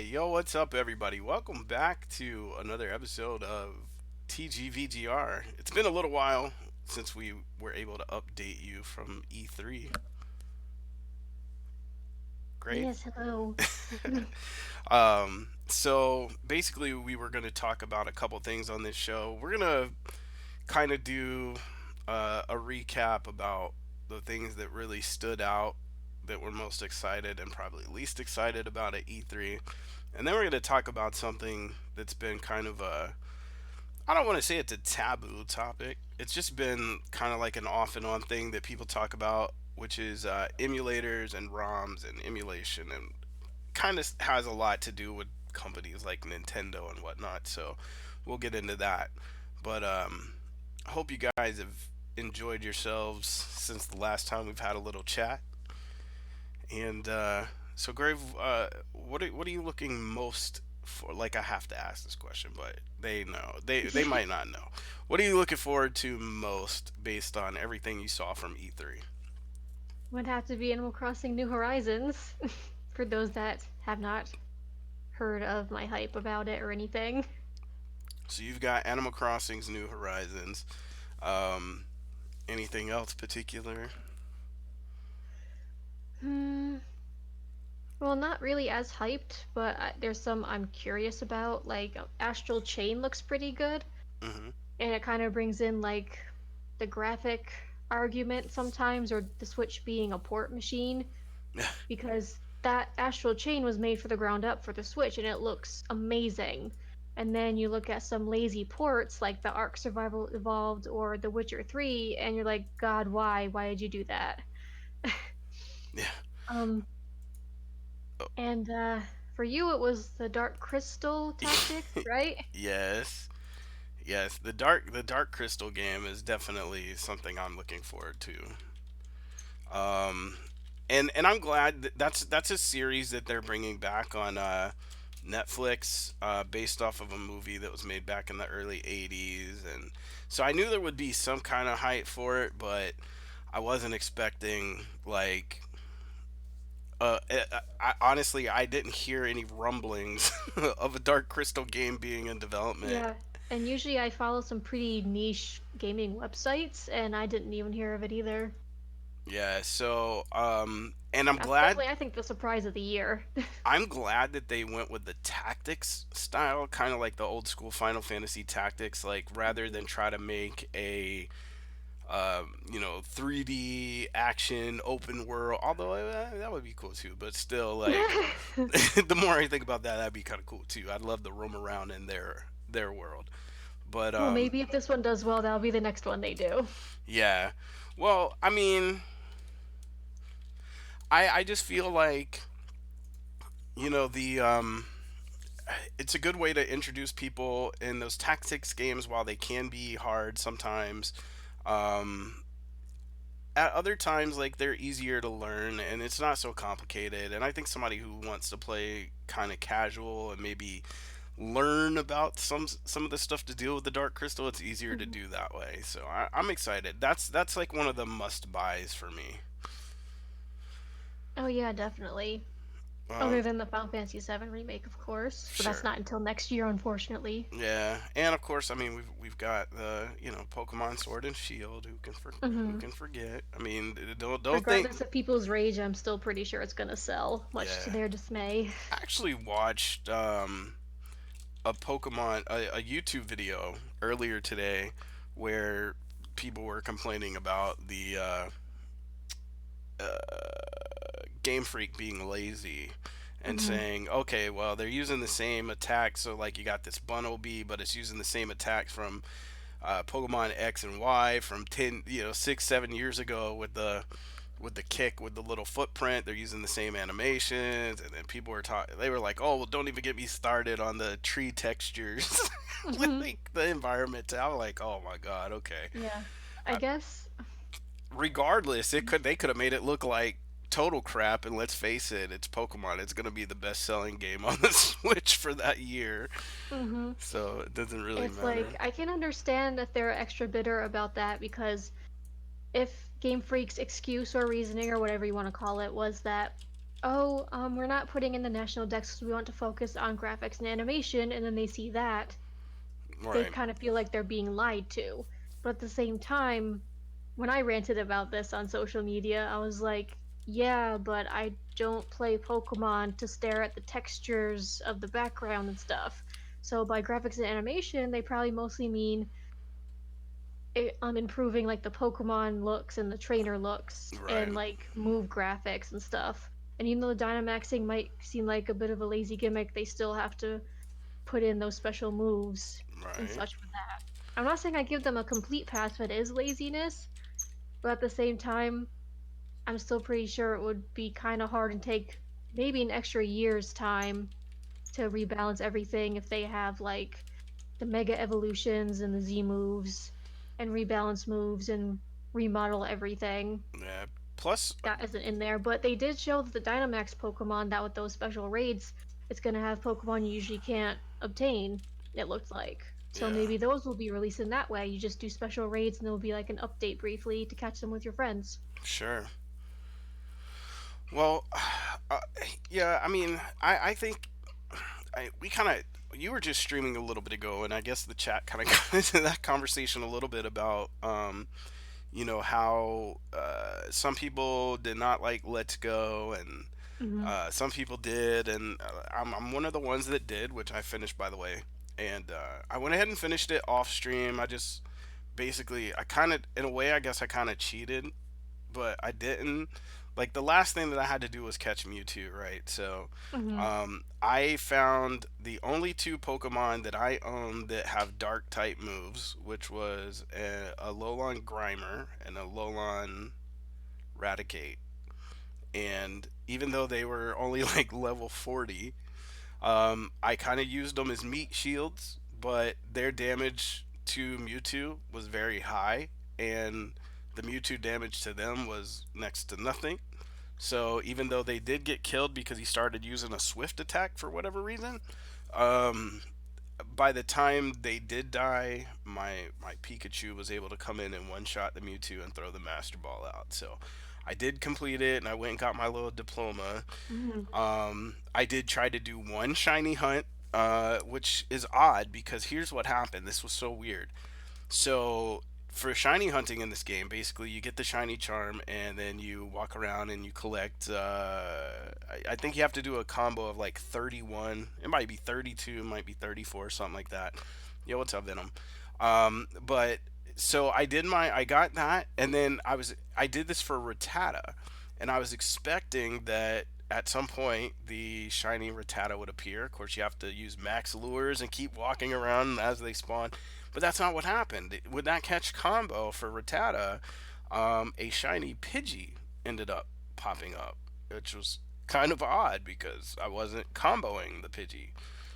Yo, what's up, everybody? Welcome back to another episode of TGVGR. It's been a little while since we were able to update you from E3. Great. Yes, hello. So basically, we were going to talk about a couple things on this show. We're going to kind of do a recap about the things that really stood out, that we're most excited and probably least excited about at E3. And then we're going to talk about something that's been kind of a, I don't want to say it's a taboo topic. It's just been kind of like an off and on thing that people talk about, which is emulators and ROMs and emulation, and kind of has a lot to do with companies like Nintendo and whatnot. So we'll get into that. But I hope you guys have enjoyed yourselves since the last time we've had a little chat. And so, Grave, what are you looking most for? Like, I have to ask this question, but they know they might not know. What are you looking forward to most based on everything you saw from E3? Would have to be Animal Crossing New Horizons, for those that have not heard of my hype about it or anything. So you've got Animal Crossing's New Horizons. Um, Anything else particular? Hmm. Well, not really as hyped, but there's some I'm curious about. Like Astral Chain looks pretty good, Mm-hmm. and it kind of brings in like the graphic argument sometimes, or the Switch being a port machine, because that Astral Chain was made for the ground up for the Switch and it looks amazing. And then you look at some lazy ports like the Ark Survival Evolved or The Witcher 3 and you're like, God, why? Why did you do that? Yeah. Um and For you it was the Dark Crystal tactic, right? Yes. Yes. The Dark Crystal game is definitely something I'm looking forward to. Um, and I'm glad that's a series that they're bringing back on Netflix, based off of a movie that was made back in the early '80s, and so I knew there would be some kind of hype for it, but I wasn't expecting like. Honestly, I didn't hear any rumblings of a Dark Crystal game being in development. Yeah. And usually I follow some pretty niche gaming websites and I didn't even hear of it either. Yeah, so and That's definitely I think the surprise of the year. I'm glad that they went with the tactics style, kind of like the old school Final Fantasy tactics, like rather than try to make a 3D action open world. Although that would be cool too, but still, like the more I think about that, that'd be kind of cool too. I'd love to roam around in their world. But Well, maybe if this one does well, that'll be the next one they do. yeah. Well, I mean, I just feel like the it's a good way to introduce people in those tactics games while they can be hard sometimes. Um, at other times, like they're easier to learn and it's not so complicated. And I think somebody who wants to play kind of casual and maybe learn about some of the stuff to deal with the Dark Crystal, it's easier to Mhm. do that way. So I'm excited. That's like one of the must buys for me. Oh yeah, definitely. Other Um, than the Final Fantasy VII remake, of course, but that's sure. not until next year, unfortunately. Yeah, and of course, I mean we've got the Pokemon Sword and Shield. Who Hmm. can forget? I mean, don't think. Regardless of people's rage, I'm still pretty sure it's gonna sell, much to Yeah, their dismay. I actually watched a YouTube video earlier today where people were complaining about the Game Freak being lazy and Hmm. saying, okay, well they're using the same attack, so like you got this Bunnelby, but it's using the same attacks from Pokemon X and Y from 10, 6, 7 years ago with the kick with the little footprint. They're using the same animations, and then people were talking. They were like, "Oh, well, don't even get me started on the tree textures, Hmm. like the environment." I'm like, "Oh my god, okay." Yeah. I Uh, guess. Regardless, they could have made it look like total crap. And let's face it, it's Pokemon. It's gonna be the best selling game on the Switch for that year, Hmm. so it doesn't really It's like matter. I can understand if they're extra bitter about that because if Game Freak's excuse or reasoning or whatever you want to call it was that oh, we're not putting in the national dex because we want to focus on graphics and animation, and then they see that, they Right. kind of feel like they're being lied to. But at the same time, when I ranted about this on social media, I was like, yeah, but I don't play Pokemon to stare at the textures of the background and stuff. So by graphics and animation, they probably mostly mean improving like the Pokemon looks and the trainer looks Right. and like move graphics and stuff. And even though the Dynamaxing might seem like a bit of a lazy gimmick, they still have to put in those special moves and Right. such for that. I'm not saying I give them a complete pass if it is laziness, but at the same time, I'm still pretty sure it would be kind of hard and take maybe an extra year's time to rebalance everything if they have like the mega evolutions and the Z moves and rebalance moves and remodel everything Yeah. Plus, that isn't in there. But they did show that the Dynamax Pokemon that with those special raids, it's gonna have Pokemon you usually can't obtain, it looked like. So yeah, maybe those will be released in that way. You just do special raids and there'll be like an update briefly to catch them with your friends. sure. Well, uh, yeah. I mean, I think we kind of you were just streaming a little bit ago, and I guess the chat kind of got into that conversation a little bit about how some people did not like Let's Go, and Hmm. some people did, and I'm one of the ones that did, which I finished, by the way. And I went ahead and finished it off stream. I just basically, I kind of, in a way, I guess I kind of cheated, but I didn't. Like the last thing that I had to do was catch Mewtwo, right? So, Hmm. I found the only two Pokemon that I own that have Dark type moves, which was a Alolan Grimer and a Alolan Raticate. And even though they were only like level 40, I kind of used them as meat shields, but their damage to Mewtwo was very high, and the Mewtwo damage to them was next to nothing. So even though they did get killed because he started using a swift attack for whatever reason, um, by the time they did die, my Pikachu was able to come in and one shot the Mewtwo and throw the Master Ball out. So I did complete it, and I went and got my little diploma. Hmm. I did try to do one shiny hunt, which is odd because here's what happened. This was so weird. So for shiny hunting in this game, basically you get the shiny charm and then you walk around and you collect. I think you have to do a combo of like 31. It might be 32. It might be 34, something like that. Yo, what's up, Venom? But so I got that, and then I did this for Rattata, and I was expecting that at some point the shiny Rattata would appear. Of course, you have to use max lures and keep walking around as they spawn. But that's not what happened. With that catch combo for Rattata, a shiny Pidgey ended up popping up, which was kind of odd because I wasn't comboing the Pidgey.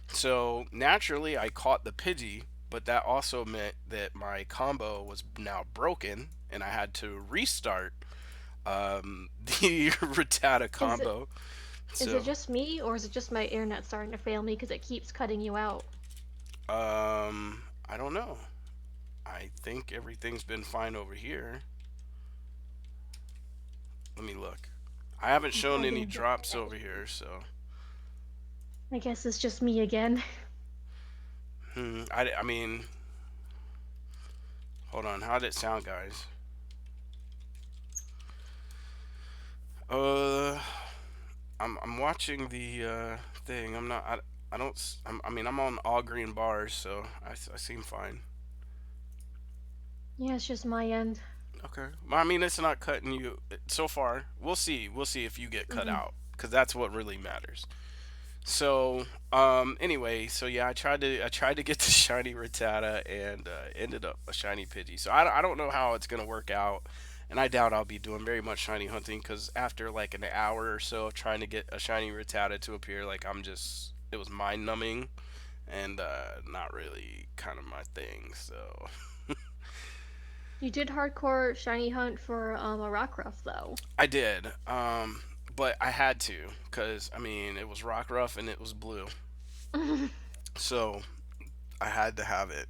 So naturally, I caught the Pidgey, but that also meant that my combo was now broken, and I had to restart the Rattata Is it combo. is it So just me or is it just my internet starting to fail me because it keeps cutting you out? I don't know. I think everything's been fine over here. Let me look. I haven't I'm shown any plugging the drops internet over here. here, so I guess it's just me again. I mean, hold on. How did it sound, guys? Uh, I'm watching the thing. I'm not. I don't. I mean, I'm on all green bars, so I seem fine. Yeah, it's just my end. Okay. Well, I mean, it's not cutting you so far. We'll see. We'll see if you get cut Hmm. out, because that's what really matters. So, anyway, so yeah, I tried to get the shiny Rattata and ended up a shiny Pidgey. So I don't know how it's gonna work out, and I doubt I'll be doing very much shiny hunting because after like an hour or so of trying to get a shiny Rattata to appear, like it was mind numbing and not really kind of my thing. So You did hardcore shiny hunt for a Rockruff though. I did, but I had to because I mean it was Rockruff and it was blue, so I had to have it.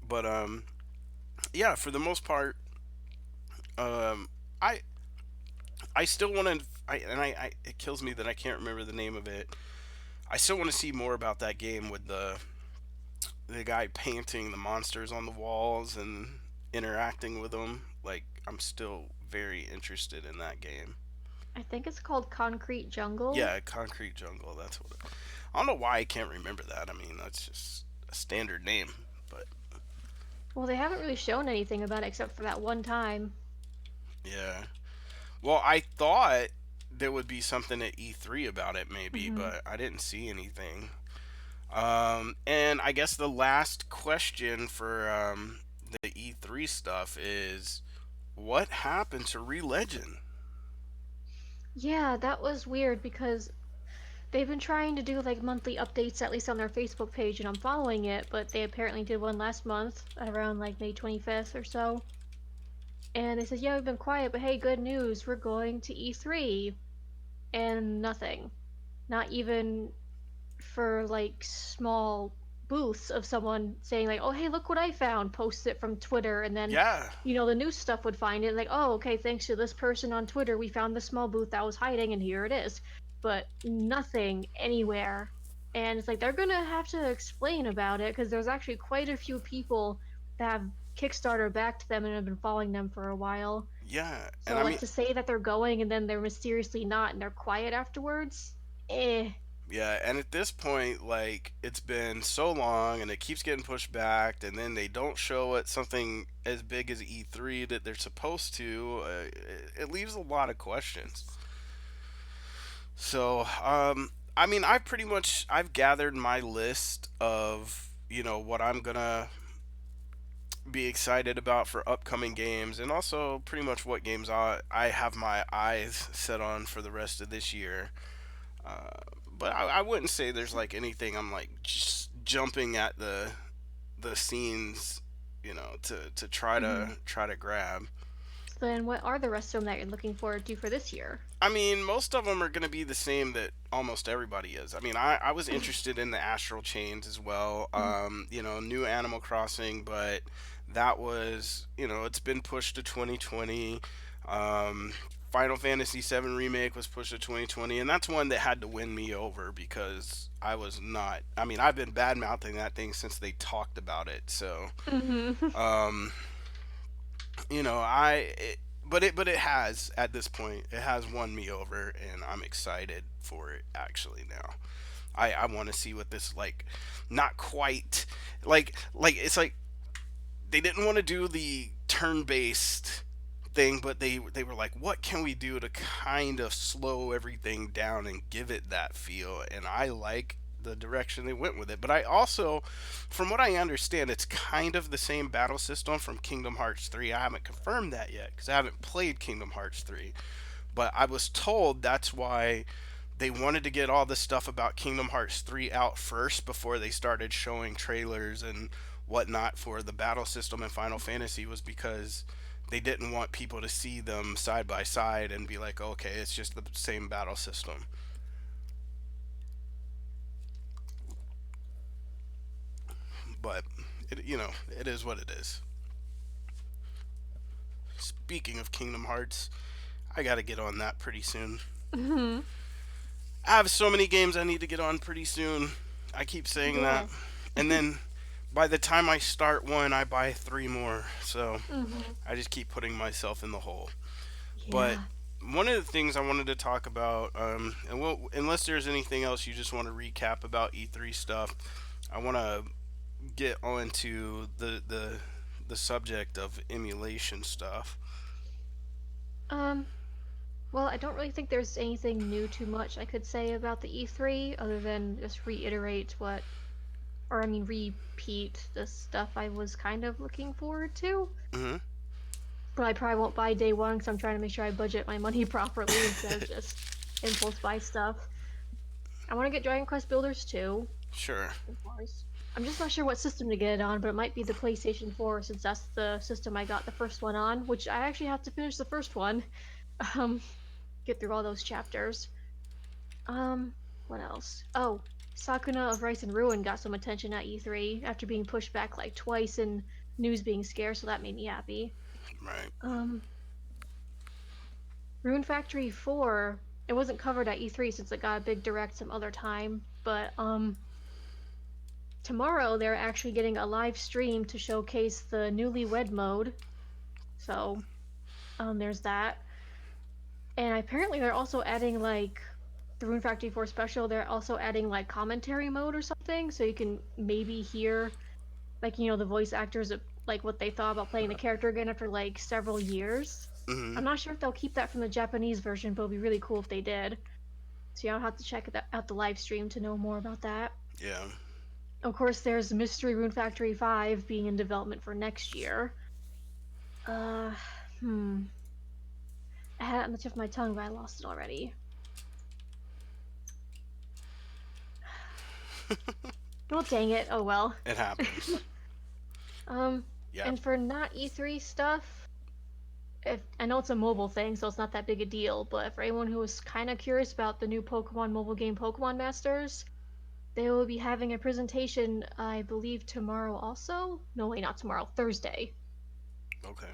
But yeah, for the most part, um, I I still want to. I it kills me that I can't remember the name of it. I still want to see more about that game with the guy painting the monsters on the walls and interacting with them. Like, I'm still very interested in that game. I think it's called Concrete Jungle. Yeah, Concrete Jungle. That's what. I don't know why I can't remember that. I mean, that's just a standard name, but Well, they haven't really shown anything about it except for that one time. yeah. Well, I thought there would be something at E3 about it, maybe, Hmm. but I didn't see anything. And I guess the last question for the E3 stuff is, what happened to Religion? Yeah, that was weird because they've been trying to do like monthly updates, at least on their Facebook page, and I'm following it, but they apparently did one last month at around like May 25th or so. And they said, yeah, we've been quiet, but hey, good news, we're going to E3. And nothing. Not even for like small booths of someone saying like, "Oh, hey, look what I found," posts it from Twitter, and then Yeah, the news stuff would find it like, "Oh, okay, thanks to this person on Twitter, we found the small booth that was hiding, and here it is." But nothing anywhere, and it's like they're gonna have to explain about it because there's actually quite a few people that have Kickstarter backed them and have been following them for a while. yeah, and So I like mean, to say that they're going and then they're mysteriously not and they're quiet afterwards, eh. yeah, and at this point, like, it's been so long and it keeps getting pushed back, and then they don't show it something as big as E3 that they're supposed to. It leaves a lot of questions. So, I mean, I've gathered my list of, what I'm gonna be excited about for upcoming games, and also pretty much what games I have my eyes set on for the rest of this year. Uh, but I wouldn't say there's like anything I'm like just jumping at the scenes, to Hmm. try to grab. So then what are the rest of them that you're looking forward to for this year? I mean, most of them are going to be the same that almost everybody is. I mean, I was interested in the Astral Chains as well. New Animal Crossing, but that was, it's been pushed to 2020. Um, Final Fantasy VII Remake was pushed to 2020, and that's one that had to win me over because I was not. I mean, I've been bad mouthing that thing since they talked about it. So, Hmm. um, you know, I it, but it has at this point it has won me over, and I'm excited for it actually now. I want to see what this like. Not quite like it's like they didn't want to do the turn-based thing, but they were like, what can we do to kind of slow everything down and give it that feel? And I like the direction they went with it. But I also, from what I understand, it's kind of the same battle system from Kingdom Hearts 3. I haven't confirmed that yet because I haven't played Kingdom Hearts 3. But I was told that's why they wanted to get all the stuff about Kingdom Hearts 3 out first before they started showing trailers and whatnot for the battle system in Final Fantasy, was because they didn't want people to see them side by side and be like, okay, it's just the same battle system. But it is what it is. Speaking of Kingdom Hearts, I got to get on that pretty soon. Hmm. I have so many games I need to get on pretty soon. I keep saying that. Yeah. And then by the time I start one, I buy three more. So Hmm. I just keep putting myself in the hole. But Yeah. one of the things I wanted to talk about, and unless there's anything else you just want to recap about E3 stuff, I want to get onto the subject of emulation stuff. Um, well, I don't really think there's anything new too much I could say about the E3 other than just reiterate repeat the stuff I was kind of looking forward to. Hmm. But I probably won't buy day one because I'm trying to make sure I budget my money properly instead of just impulse buy stuff. I want to get Dragon Quest Builders too, Sure. of course. I'm just not sure what system to get it on, but it might be the PlayStation 4 since that's the system I got the first one on, which I actually have to finish the first one. Um, get through all those chapters. What else? Oh, Sakuna of Rice and Ruin got some attention at E3 after being pushed back like twice and news being scarce, so that made me happy. Right. Um, Rune Factory 4. It wasn't covered at E3 since it got a big direct some other time, but tomorrow they're actually getting a live stream to showcase the newlywed mode. So, there's that. And apparently they're also adding like the Rune Factory 4 special, they're also adding like commentary mode or something, so you can maybe hear like the voice actors like what they thought about playing the character again after like several years. Hmm. I'm not sure if they'll keep that from the Japanese version, but it'd be really cool if they did. So yeah, I'll have to check out the live stream to know more about that. Yeah. Of course, there's Mystery Rune Factory 5 being in development for next year. Uh, hmm. I had it on the tip of my tongue, but I lost it already. Well, dang it. Oh well. It happens. um, Yep. and for not E3 stuff, if I know it's a mobile thing, so it's not that big a deal, but for anyone who was kind of curious about the new Pokemon mobile game Pokemon Masters, they will be having a presentation, I believe, tomorrow also. No, wait, not tomorrow, Thursday. Okay.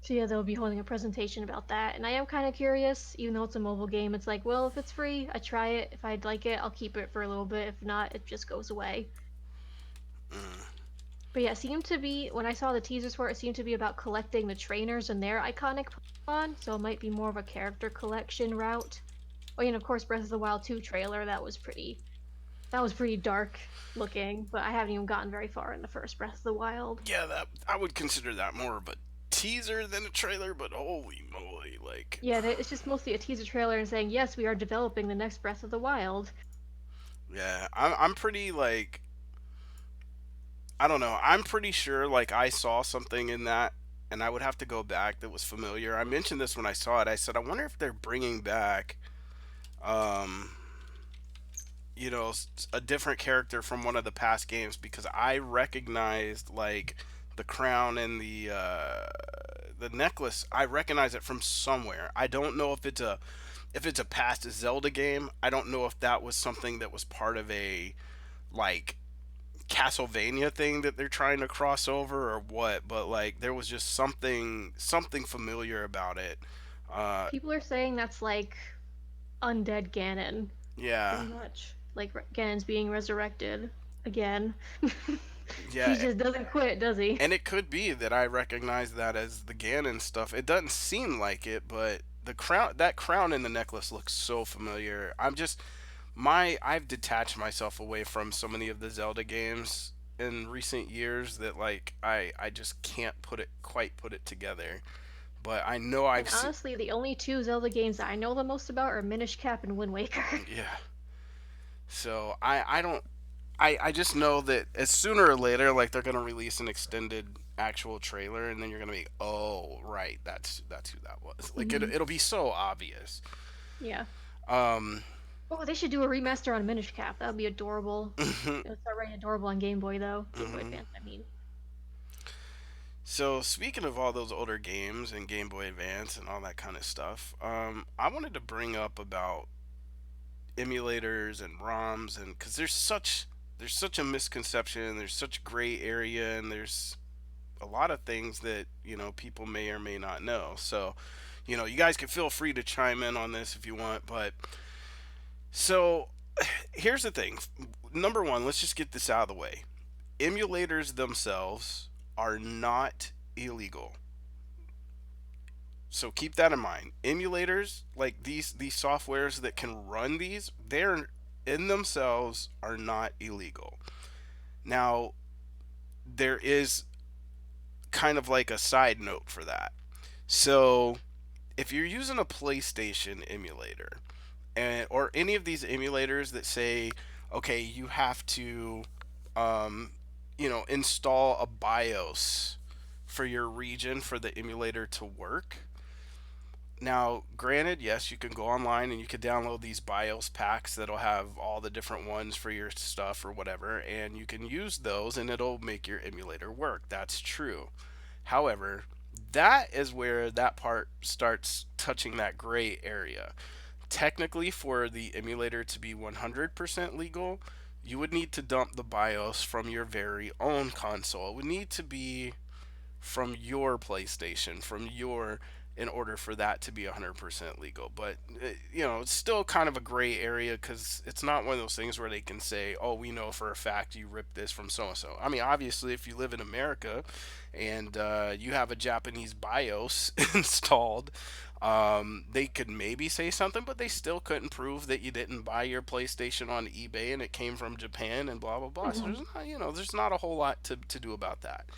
So yeah, they'll be holding a presentation about that, and I am kind of curious, even though it's a mobile game. It's like, well, if it's free, I try it. If I like it, I'll keep it for a little bit. If not, it just goes away. Mm. But yeah, it seemed to be when I saw the teasers for it, it seemed to be about collecting the trainers and their iconic Pokemon. So it might be more of a character collection route. Oh, and of course, Breath of the Wild 2 trailer that was pretty dark looking, but I haven't even gotten very far in the first Breath of the Wild. Yeah, that I would consider that more of a teaser than a trailer, but holy moly, like, Yeah, it's just mostly a teaser trailer and saying, yes, we are developing the next Breath of the Wild. yeah, I'm pretty like, I don't know. I'm pretty sure like I saw something in that, and I would have to go back that was familiar. I mentioned this when I saw it. I said, I wonder if they're bringing back, um, a different character from one of the past games because I recognized like the crown and the necklace. I recognize it from somewhere. I don't know if it's a past Zelda game. I don't know if that was something that was part of a like Castlevania thing that they're trying to cross over or what, but like there was just something familiar about it. Uh People are saying that's like undead Ganon, yeah. pretty much. Like Ganon's being resurrected again. He Yeah, just doesn't quit, does he? and it could be that I recognize that as the Ganon stuff. It doesn't seem like it, but that crown in the necklace looks so familiar. I've detached myself away from so many of the Zelda games in recent years that like I just can't quite put it together. But I know And I've seen. honestly, the only two Zelda games that I know the most about are Minish Cap and Wind Waker. Yeah. So I don't I just know that as sooner or later, like they're gonna release an extended actual trailer, and then you're gonna be, oh right, that's who that was. Like Hmm. it'll be so obvious. Yeah. Um, Oh, they should do a remaster on Minish Cap. That would be adorable. hmm. It was already adorable on Game Boy, though. Game Boy Advance, I mean. So speaking of all those older games and Game Boy Advance and all that kind of stuff, I wanted to bring up about emulators and ROMs, and because there's such a misconception, there's such gray area, and there's a lot of things that people may or may not know. So, you guys can feel free to chime in on this if you want. But so here's the thing. Number one, let's just get this out of the way. Emulators themselves are not illegal. So keep that in mind. Emulators, like these softwares that can run these, they're in themselves are not illegal. Now, there is kind of like a side note for that. So, if you're using a PlayStation emulator or any of these emulators that say, okay, you have to, um, install a BIOS for your region for the emulator to work. Now, granted, yes, you can go online and you can download these BIOS packs that'll have all the different ones for your stuff or whatever, and you can use those and it'll make your emulator work. That's true. However, that is where that part starts touching that gray area. Technically, for the emulator to be 100% legal, you would need to dump the BIOS from your very own console. It would need to be from your PlayStation, from your in order for that to be 100% legal. But it's still kind of a gray area because it's not one of those things where they can say, "Oh, we know for a fact you ripped this from so and so." I mean, obviously, if you live in America and you have a Japanese BIOS installed, they could maybe say something, but they still couldn't prove that you didn't buy your PlayStation on eBay and it came from Japan and blah blah blah. So Mhm. there's not a whole lot to do about that.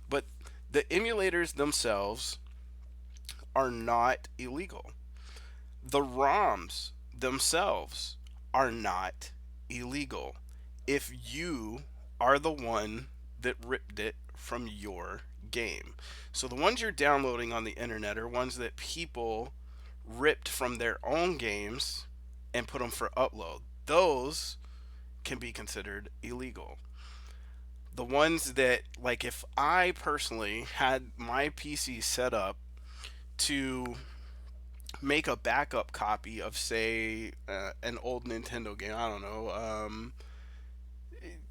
But the emulators themselves are not illegal. The ROMs themselves are not illegal if you are the one that ripped it from your game. So the ones you're downloading on the internet are ones that people ripped from their own games and put them for upload. Those can be considered illegal. The ones that, like, if I personally had my PC set up to make a backup copy of, say, an old Nintendo game. I don't know,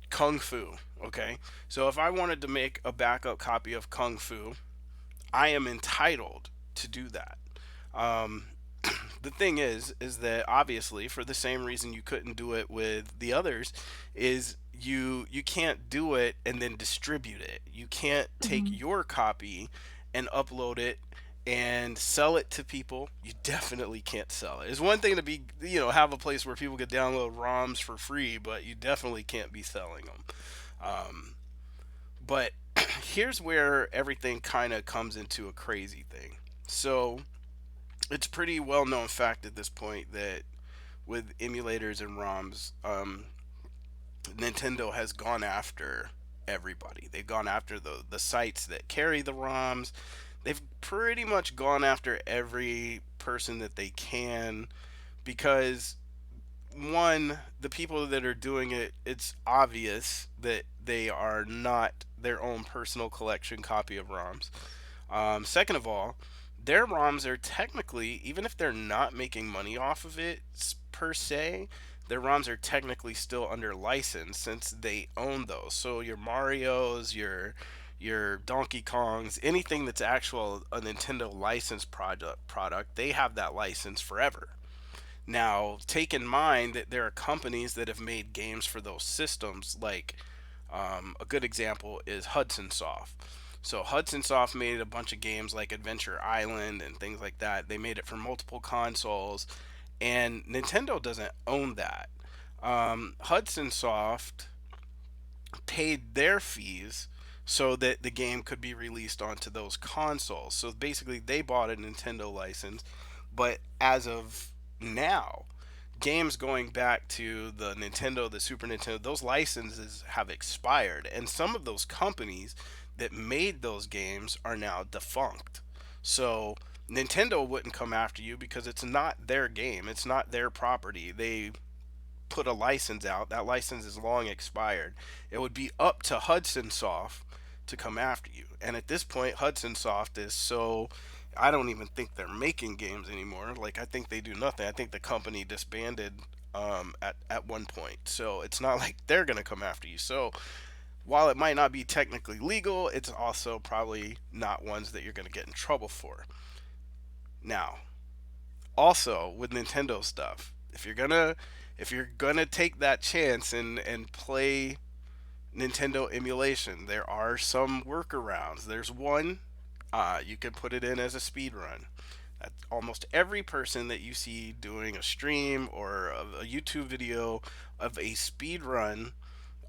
Kung Fu. Okay, so if I wanted to make a backup copy of Kung Fu, I am entitled to do that. Um, the thing is that obviously, for the same reason you couldn't do it with the others, is you can't do it and then distribute it. You can't take Mhm. your copy and upload it and sell it to people. You definitely can't sell it. It's one thing to be, have a place where people could download ROMs for free, but you definitely can't be selling them. Um, but here's where everything kind of comes into a crazy thing. So it's pretty well known fact at this point that with emulators and ROMs, Nintendo has gone after everybody. They've gone after the sites that carry the ROMs. They've pretty much gone after every person that they can because one, the people that are doing it, it's obvious that they are not their own personal collection copy of ROMs. Second of all, their ROMs are technically, even if they're not making money off of it per se, their ROMs are technically still under license since they own those. So your Mario's, your Donkey Kongs, anything that's actual a Nintendo licensed product, they have that license forever. Now, take in mind that there are companies that have made games for those systems. Like a good example is Hudson Soft. So Hudson Soft made a bunch of games like Adventure Island and things like that. They made it for multiple consoles, and Nintendo doesn't own that. Hudson Soft paid their fees so that the game could be released onto those consoles. So basically, they bought a Nintendo license, but as of now, games going back to the Nintendo, the Super Nintendo, those licenses have expired, and some of those companies that made those games are now defunct. So Nintendo wouldn't come after you because it's not their game, it's not their property. They put a license out. That license is long expired. It would be up to Hudson Soft to come after you. And at this point, Hudson Soft is so, I don't even think they're making games anymore. Like, I think they do nothing. I think the company disbanded at one point. So it's not like they're going to come after you. So while it might not be technically legal, it's also probably not ones that you're going to get in trouble for. Now, also with Nintendo stuff, if you're gonna take that chance and play Nintendo emulation, there are some workarounds. There's one, you can put it in as a speed run. Almost every person that you see doing a stream or a YouTube video of a speed run,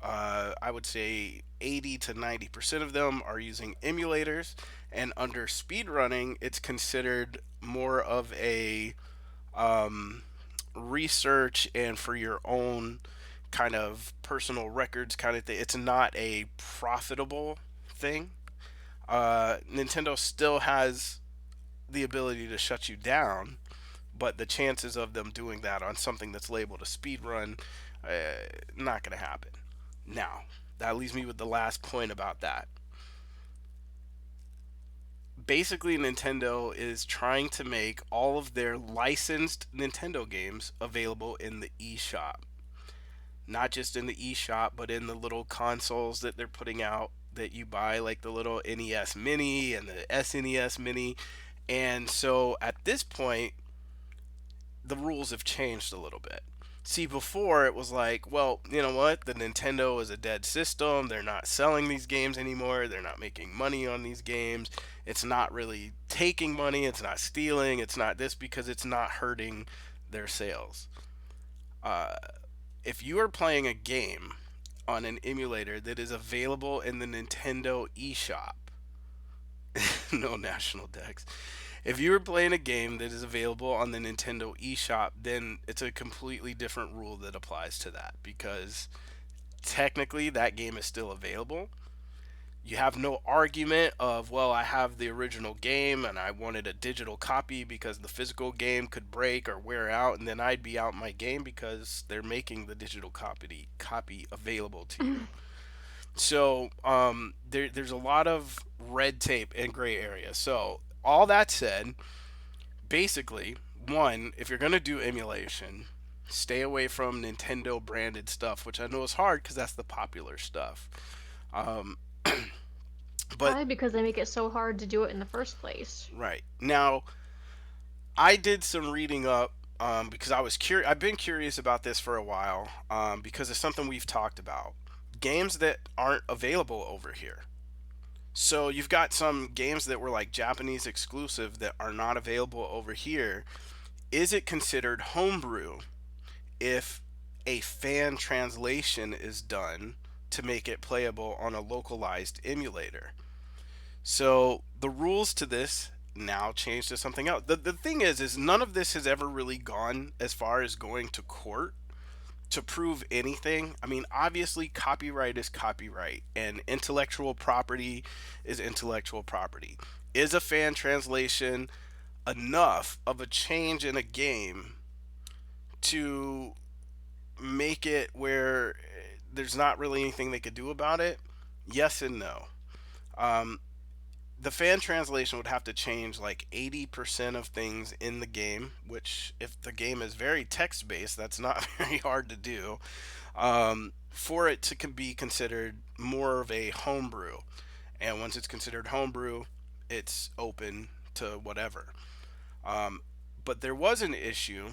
I would say 80 to 90% of them are using emulators. And under speedrunning, it's considered more of a um, research and for your own kind of personal records kind of thing. It's not a profitable thing. Nintendo still has the ability to shut you down, but the chances of them doing that on something that's labeled a speed run, uh, not going to happen. Now, that leaves me with the last point about that. Basically, Nintendo is trying to make all of their licensed Nintendo games available in the eShop. Not just in the eShop, but in the little consoles that they're putting out that you buy, like the little NES Mini and the SNES Mini. And so at this point, the rules have changed a little bit. See, before it was like, well, you know what? The Nintendo is a dead system. They're not selling these games anymore. They're not making money on these games. It's not really taking money. It's not stealing. It's not this because it's not hurting their sales. Uh, if you are playing a game on an emulator that is available in the Nintendo eShop, no national decks. If you were playing a game that is available on the Nintendo eShop, then it's a completely different rule that applies to that because technically that game is still available. You have no argument of, well, I have the original game and I wanted a digital copy because the physical game could break or wear out, and then I'd be out my game because they're making the digital copy available to you. So there's a lot of red tape and gray area. So all that said, basically, one, if you're gonna do emulation, stay away from Nintendo branded stuff, which I know is hard because that's the popular stuff. Um, but Probably because they make it so hard to do it in the first place. right now, I did some reading up because I was curious. I've been curious about this for a while because it's something we've talked about. Games that aren't available over here. So you've got some games that were like Japanese exclusive that are not available over here. Is it considered homebrew if a fan translation is done to make it playable on a localized emulator? So the rules to this now change to something else. The thing is none of this has ever really gone as far as going to court to prove anything. I mean, obviously, copyright is copyright, and intellectual property is intellectual property. Is a fan translation enough of a change in a game to make it where there's not really anything they could do about it? Yes and no. Um, the fan translation would have to change like 80% of things in the game, which, if the game is very text based, that's not very hard to do, for it to be considered more of a homebrew. And once it's considered homebrew, it's open to whatever. Um, but there was an issue,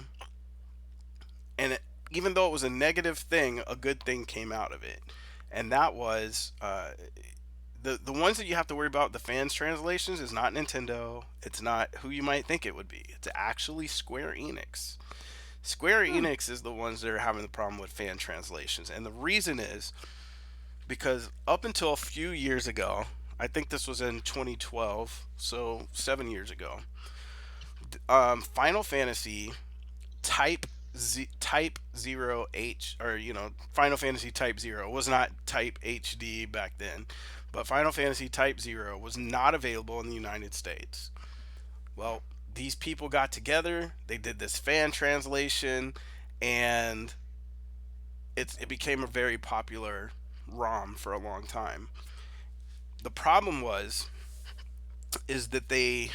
and even though it was a negative thing, a good thing came out of it. And that was the ones that you have to worry about the fans translations is not Nintendo. It's not who you might think it would be. It's actually Square Enix. Square Hmm. Enix is the ones that are having the problem with fan translations, and the reason is because up until a few years ago, I think this was in 2012, so 7 years ago, Final Fantasy Type Zero H, or Final Fantasy Type Zero was not Type HD back then, but Final Fantasy Type Zero was not available in the United States. Well, these people got together, they did this fan translation, and it became a very popular ROM for a long time. The problem was is that they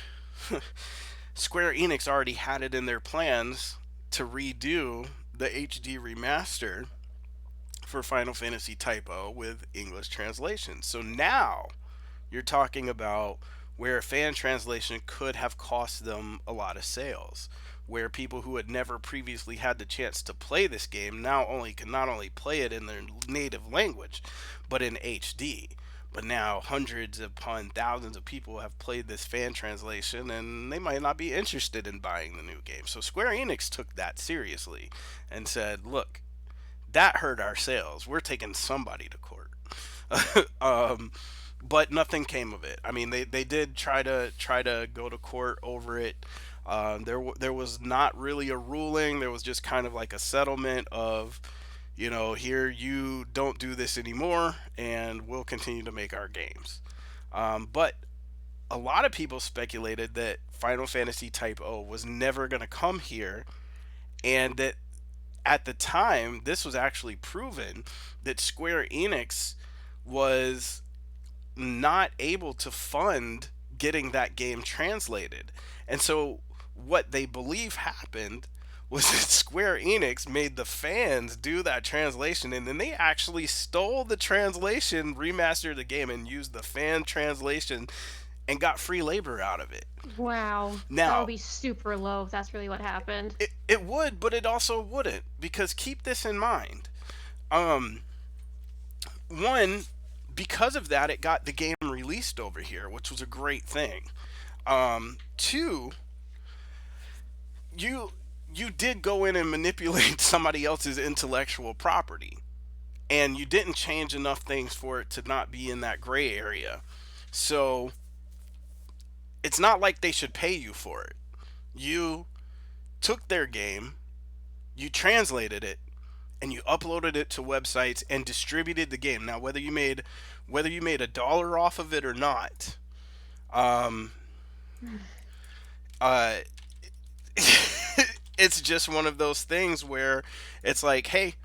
Square Enix already had it in their plans to redo the HD remaster for Final Fantasy Type O with English translation. So now you're talking about where a fan translation could have cost them a lot of sales, where people who had never previously had the chance to play this game now only can not only play it in their native language, but in HD. But now hundreds upon thousands of people have played this fan translation and they might not be interested in buying the new game. So Square Enix took that seriously and said, look, that hurt our sales. We're taking somebody to court. um, but nothing came of it. I mean, they did try to go to court over it. There was not really a ruling. There was just kind of like a settlement of, here you don't do this anymore, and we'll continue to make our games. But a lot of people speculated that Final Fantasy Type O was never going to come here, and that at the time, this was actually proven that Square Enix was not able to fund getting that game translated. And so, what they believe happened was that Square Enix made the fans do that translation, and then they actually stole the translation, remastered the game, and used the fan translation and got free labor out of it. Wow. That would Now, be super low if that's really what happened. it would, but it also wouldn't, because keep this in mind. Um, One, because of that, it got the game released over here, which was a great thing. Two, you you did go in and manipulate somebody else's intellectual property, and you didn't change enough things for it to not be in that gray area. So it's not like they should pay you for it. You took their game, you translated it, and you uploaded it to websites and distributed the game. Now, whether you made $1 off of it or not, um, uh, it's just one of those things where it's like, hey,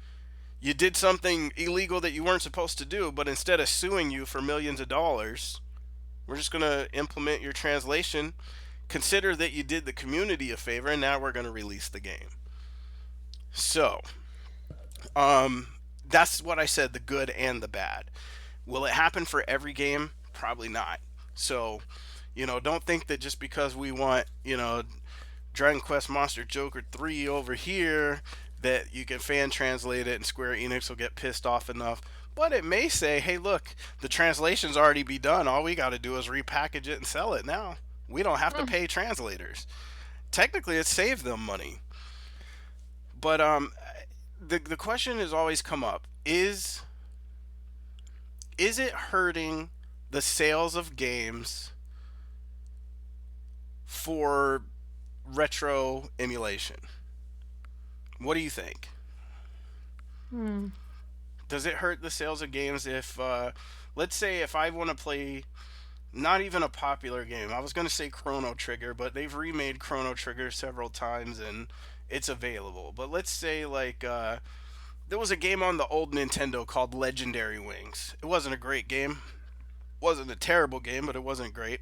you did something illegal that you weren't supposed to do, but instead of suing you for millions of dollars, we're just going to implement your translation. Consider that you did the community a favor, and now we're going to release the game. So, um, that's what I said, the good and the bad. Will it happen for every game? Probably not. So, don't think that just because we want, Dragon Quest Monster Joker 3 over here, that you can fan translate it and Square Enix will get pissed off enough. But it may say, hey, look, the translation's already be done. All we got to do is repackage it and sell it now. We don't have to pay translators. Technically, it saved them money. But the question has always come up: is it hurting the sales of games for retro emulation? What do you think? Hmm. Does it hurt the sales of games if, let's say, if I want to play not even a popular game? I was going to say Chrono Trigger, but they've remade Chrono Trigger several times and it's available. But let's say, like, there was a game on the old Nintendo called Legendary Wings. It wasn't a great game, wasn't a terrible game, but it wasn't great.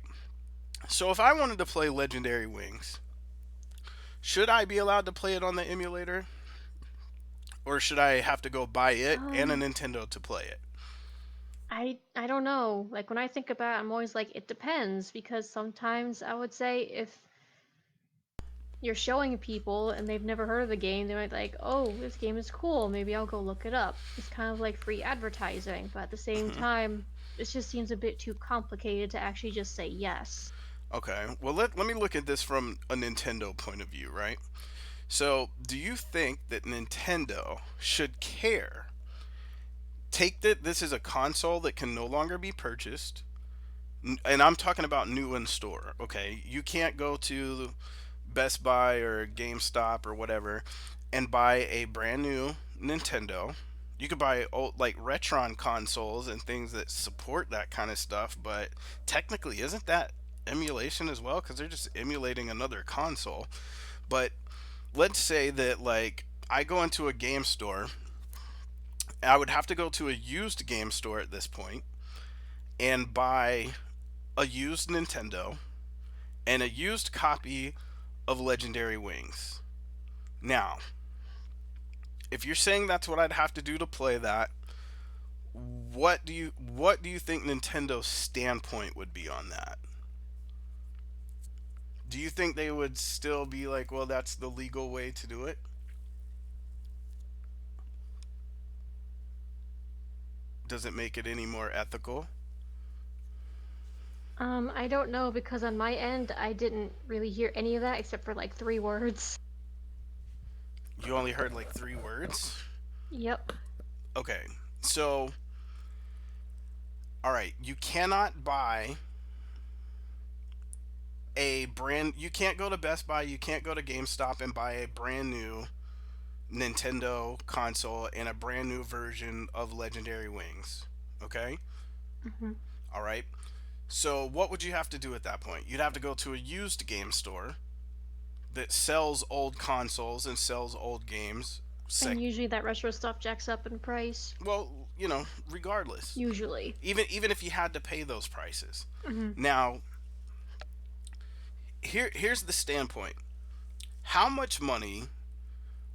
So if I wanted to play Legendary Wings, should I be allowed to play it on the emulator? Or should I have to go buy it and a Um, Nintendo to play it? I don't know. Like when I think about it, I'm always like it depends because sometimes I would say if you're showing people and they've never heard of the game, they might like, "Oh, this game is cool. Maybe I'll go look it up." It's kind of like free advertising, but at the same Hmm. time, it just seems a bit too complicated to actually just say yes. Okay, well, let me look at this from a Nintendo point of view, right? So, do you think that Nintendo should care? Take that this is a console that can no longer be purchased, and I'm talking about new in store, okay? You can't go to Best Buy or GameStop or whatever and buy a brand new Nintendo. You could buy old like Retron consoles and things that support that kind of stuff, but technically isn't that emulation as well, cuz they're just emulating another console. But let's say that like I go into a game store, I would have to go to a used game store at this point and buy a used Nintendo and a used copy of Legendary Wings. Now, if you're saying that's what I'd have to do to play that, what do you think Nintendo's standpoint would be on that? Do you think they would still be like, well, that's the legal way to do it? Does it make it any more ethical? I don't know because on my end, I didn't really hear any of that except for like 3 words. You only heard like 3 words? Yep. Okay. So, all right, you cannot buy you can't go to Best Buy, you can't go to GameStop and buy a brand new Nintendo console and a brand new version of Legendary Wings. Okay? Hmm. All right. So, what would you have to do at that point? You'd have to go to a used game store that sells old consoles and sells old games. And usually that retro stuff jacks up in price. Well, regardless, Usually. even if you had to pay those prices. Hmm. Now, here's the standpoint. How much money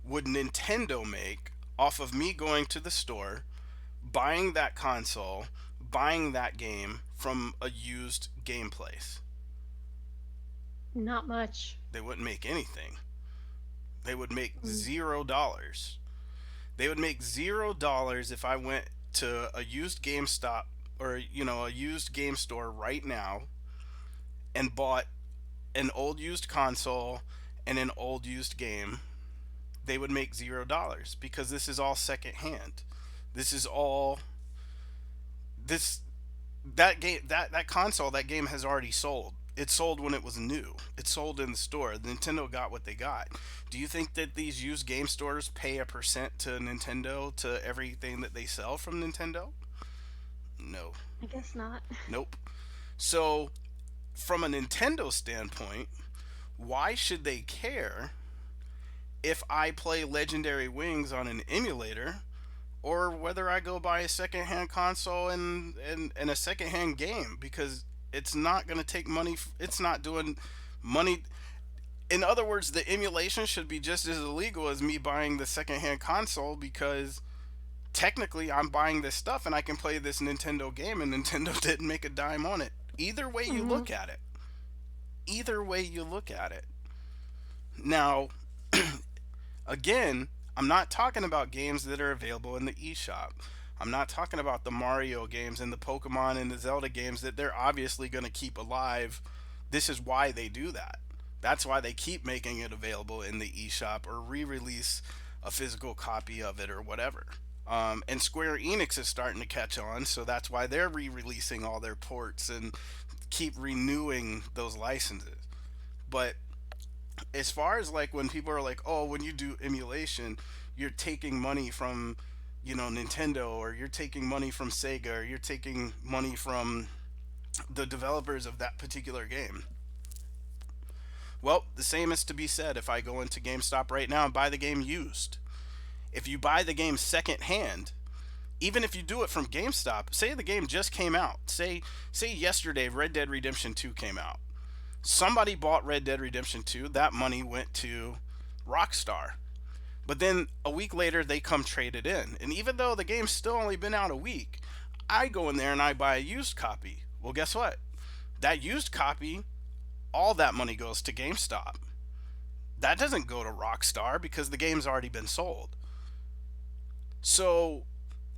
would Nintendo make off of me going to the store, buying that console, buying that game from a used game place? Not much. They wouldn't make anything. They would make Mm. $0. They would make $0 if I went to a used GameStop or a used game store right now and bought an old used console and an old used game. They would make $0 because this is all secondhand. This is all this that game that console, that game has already sold. It sold when it was new. It sold in the store. Nintendo got what they got. Do you think that these used game stores pay a percent to Nintendo to everything that they sell from Nintendo? No. I guess not. Nope. So, from a Nintendo standpoint, why should they care if I play Legendary Wings on an emulator or whether I go buy a secondhand console and a secondhand game? Because it's not going to take money. It's not doing money. In other words, the emulation should be just as illegal as me buying the secondhand console because technically I'm buying this stuff and I can play this Nintendo game and Nintendo didn't make a dime on it. Either way you Hmm. look at it. Either way you look at it. Now, again, I'm not talking about games that are available in the eShop. I'm not talking about the Mario games and the Pokemon and the Zelda games that they're obviously going to keep alive. This is why they do that. That's why they keep making it available in the eShop or re release a physical copy of it or whatever. And Square Enix is starting to catch on, so that's why they're re releasing all their ports and keep renewing those licenses. But as far as like when people are like, oh, when you do emulation, you're taking money from, Nintendo, or you're taking money from Sega, or you're taking money from the developers of that particular game. Well, the same is to be said if I go into GameStop right now and buy the game used. If you buy the game secondhand, even if you do it from GameStop, say the game just came out. Say yesterday Red Dead Redemption 2 came out. Somebody bought Red Dead Redemption 2, that money went to Rockstar. But then a week later, they come trade it in. And even though the game's still only been out a week, I go in there and I buy a used copy. Well, guess what? That used copy, all that money goes to GameStop. That doesn't go to Rockstar because the game's already been sold. So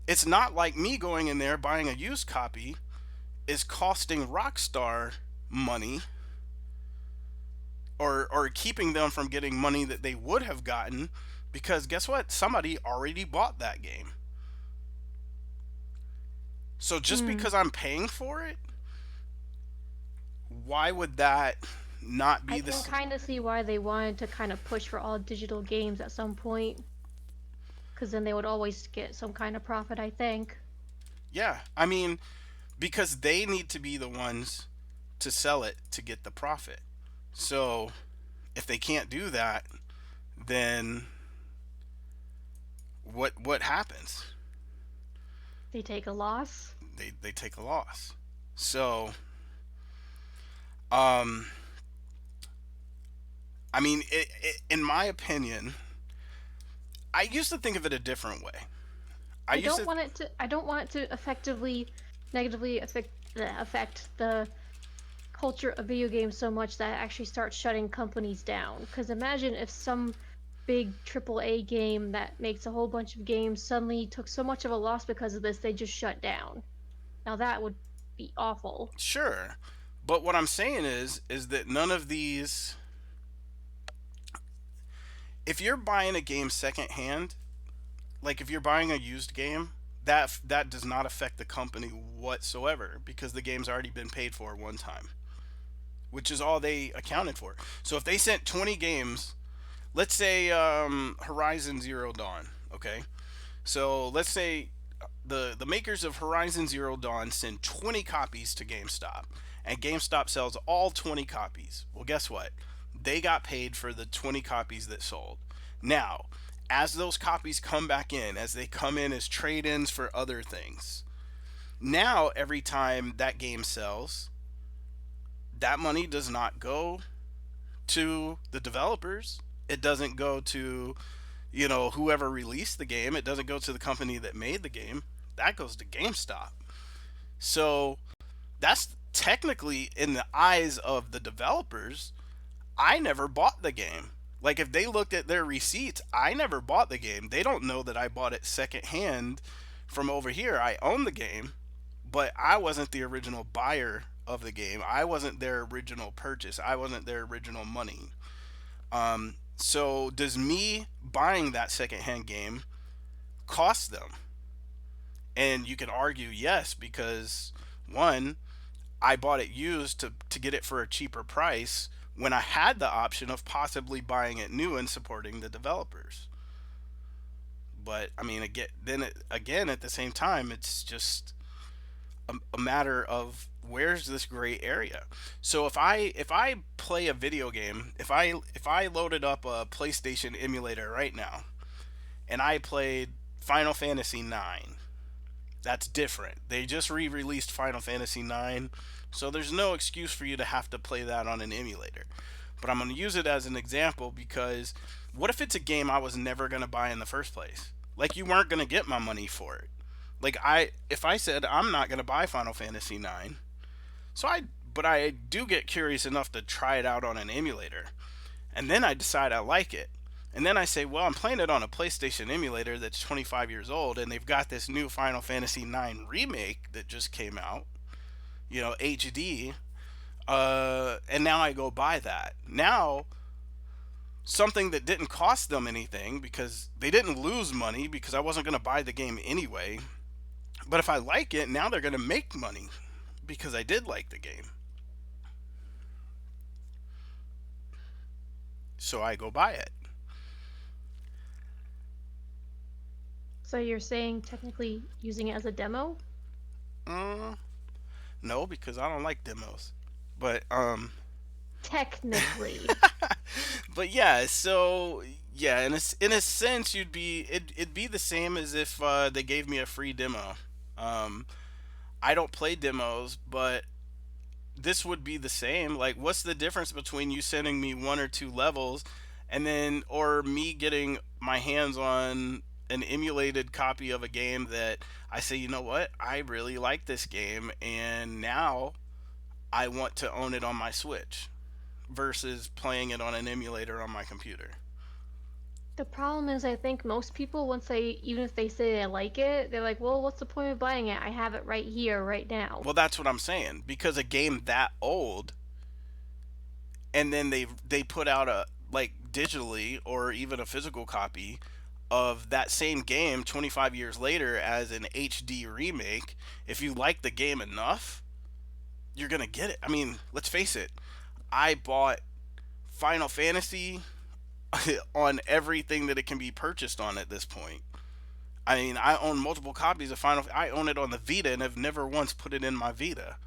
it's not like me going in there buying a used copy is costing Rockstar money or keeping them from getting money that they would have gotten because guess what? Somebody already bought that game. So just Hmm. because I'm paying for it, why would that not I be can this? kind of see why they wanted to kind of push for all digital games at some point, because then they would always get some kind of profit, I think. Yeah, I mean, because they need to be the ones to sell it to get the profit. So if they can't do that, then what happens? They take a loss. They take a loss. So um I mean, in my opinion, I used to think of it a different way. I used to, I don't want it to effectively negatively affect the culture of video games so much that it actually starts shutting companies down. Because imagine if some big AAA game that makes a whole bunch of games suddenly took so much of a loss because of this, they just shut down. Now that would be awful. sure, but what I'm saying is that none of these. If you're buying a game secondhand, like if you're buying a used game, that does not affect the company whatsoever because the game's already been paid for one time, which is all they accounted for. So if they sent 20 games, let's say Horizon Zero Dawn, okay? So let's say the makers of Horizon Zero Dawn send 20 copies to GameStop, and GameStop sells all 20 copies. Well, guess what? They got paid for the 20 copies that sold. Now, as those copies come back in, as they come in as trade ins for other things, now every time that game sells, that money does not go to the developers. It doesn't go to, whoever released the game. It doesn't go to the company that made the game. That goes to GameStop. So that's technically in the eyes of the developers, I never bought the game. Like if they looked at their receipts, I never bought the game. They don't know that I bought it secondhand from over here. I own the game, but I wasn't the original buyer of the game. I wasn't their original purchase. I wasn't their original money. So does me buying that secondhand game cost them? And you can argue yes, because one, I bought it used to get it for a cheaper price when I had the option of possibly buying it new and supporting the developers. But I mean, again, at the same time, it's just a matter of where's this gray area. So if I play a video game, if I loaded up a PlayStation emulator right now and I played Final Fantasy 9, that's different. They just re-released Final Fantasy 9, so there's no excuse for you to have to play that on an emulator. But I'm going to use it as an example because what if it's a game I was never going to buy in the first place? Like you weren't going to get my money for it. Like if I said I'm not going to buy Final Fantasy 9, so but I do get curious enough to try it out on an emulator. And then I decide I like it. And then I say, well, I'm playing it on a PlayStation emulator that's 25 years old, and they've got this new Final Fantasy 9 remake that just came out, HD. And now I go buy that. Now, something that didn't cost them anything because they didn't lose money because I wasn't going to buy the game anyway. But if I like it, now they're going to make money because I did like the game. So I go buy it. So you're saying technically using it as a demo? Uh, no, because I don't like demos. But Technically. but yeah, so yeah, in a sense, it'd be the same as if they gave me a free demo. Um, I don't play demos, but this would be the same. Like, what's the difference between you sending me one or two levels, and then or me getting my hands on an emulated copy of a game that I say, you know what, I really like this game, and now I want to own it on my Switch versus playing it on an emulator on my computer. The problem is, I think most people, once even if they say they like it, they're like, well, what's the point of buying it? I have it right here, right now. Well, that's what I'm saying, because a game that old, and then they put out a like digitally or even a physical copy of that same game 25 years later as an HD remake. If you like the game enough, you're going to get it. I mean, let's face it. I bought Final Fantasy on everything that it can be purchased on at this point. I mean, I own multiple copies of Final. I own it on the Vita and have never once put it in my Vita.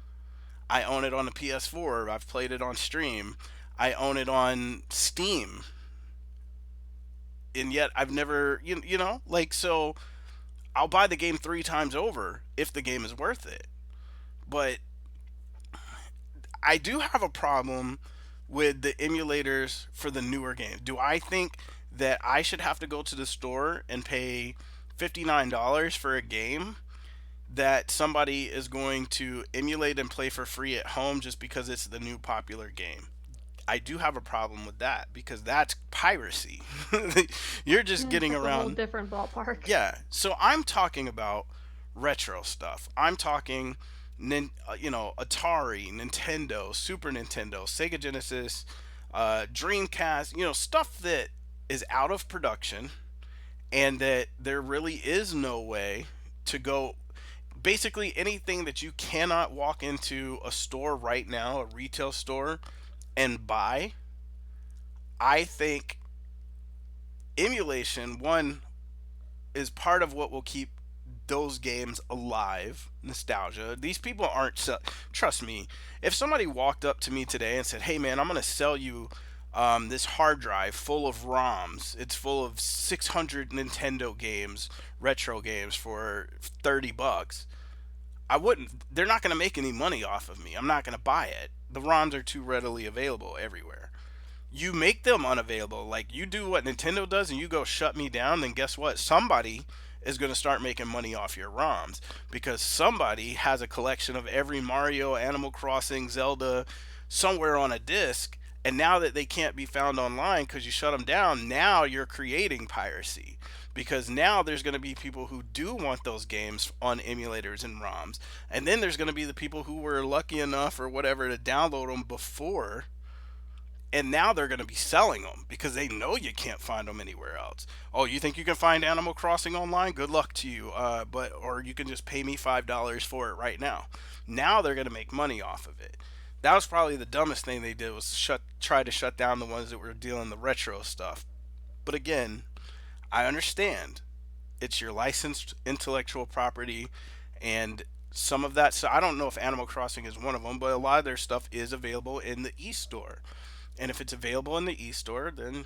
I own it on the PS4. I've played it on stream. I own it on Steam, and yet I've never, like, so I'll buy the game three times over if the game is worth it. But I do have a problem with the emulators for the newer games. Do I think that I should have to go to the store and pay $59 for a game that somebody is going to emulate and play for free at home just because it's the new popular game? I do have a problem with that because that's piracy. You're just getting That's a whole around. different ballpark. Yeah. So I'm talking about retro stuff. I'm talking, Atari, Nintendo, Super Nintendo, Sega Genesis, Dreamcast, stuff that is out of production and that there really is no way to go. Basically, anything that you cannot walk into a store right now, a retail store, and buy. I think emulation, one, is part of what will keep those games alive. Nostalgia. These people aren't. Trust me. If somebody walked up to me today and said, "Hey, man, I'm going to sell you this hard drive full of ROMs. It's full of 600 Nintendo games, retro games for $30," I wouldn't. They're not going to make any money off of me. I'm not going to buy it. The ROMs are too readily available everywhere. You make them unavailable. Like you do what Nintendo does and you go shut me down, then guess what? Somebody is going to start making money off your ROMs because somebody has a collection of every Mario, Animal Crossing, Zelda somewhere on a disc. And now that they can't be found online because you shut them down, now you're creating piracy. Because now there's going to be people who do want those games on emulators and ROMs. And then there's going to be the people who were lucky enough or whatever to download them before, and now they're going to be selling them because they know you can't find them anywhere else. Oh, you think you can find Animal Crossing online? Good luck to you. But or you can just pay me $5 for it right now. Now they're going to make money off of it. That was probably the dumbest thing they did was try to shut down the ones that were dealing the retro stuff. But again, I understand it's your licensed intellectual property, and some of that. So I don't know if Animal Crossing is one of them, but a lot of their stuff is available in the e-store. And if it's available in the e-store, then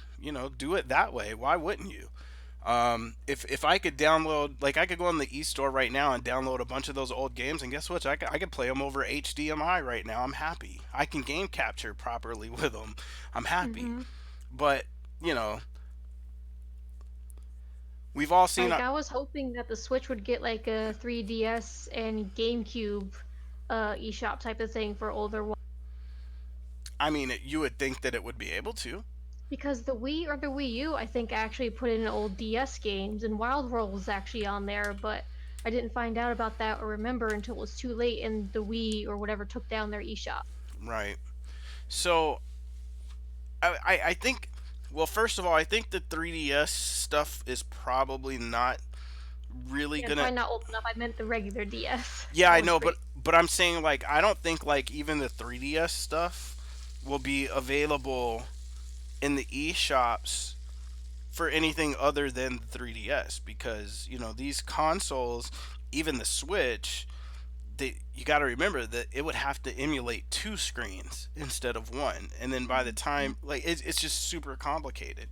do it that way. Why wouldn't you? If I could download, like I could go on the e-store right now and download a bunch of those old games, and guess what? I could play them over HDMI right now. I'm happy. I can game capture properly with them. I'm happy. Hmm. But you know, we've all seen. Like I was hoping that the Switch would get like a 3DS and GameCube eShop type of thing for older ones. I mean, you would think that it would be able to. Because the Wii or the Wii U, I think actually put in old DS games, and Wild World was actually on there, but I didn't find out about that or remember until it was too late and the Wii or whatever took down their eShop. Right. So I think, well, first of all, I think the 3DS stuff is probably not really Yeah, gonna. probably not old enough. I meant the regular DS. Yeah, That I was know, great. but I'm saying like I don't think like even the 3DS stuff will be available in the eShops for anything other than the 3DS because these consoles, even the Switch, you got to remember that it would have to emulate two screens instead of one, and then by the Mhm. time like it's just super complicated.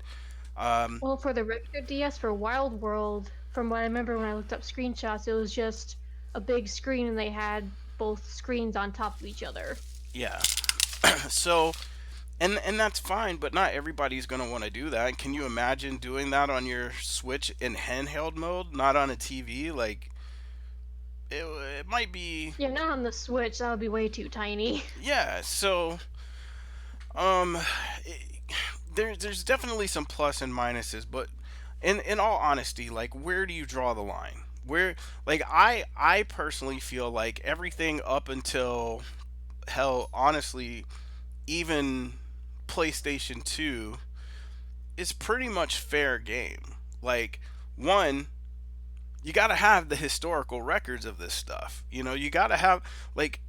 Um, Well, for the regular DS for Wild World, from what I remember when I looked up screenshots, it was just a big screen and they had both screens on top of each other. yeah. So and that's fine, but not everybody's going to want to do that. Can you imagine doing that on your Switch in handheld mode, not on a TV? Like it might be. Yeah, not on the Switch. That would be way too tiny. Yeah, so um there's definitely some plus and minuses, but in all honesty, like where do you draw the line? Where like I personally feel like everything up until hell, honestly, even PlayStation 2 is pretty much fair game. Like one, you got to have the historical records of this stuff. You got to have like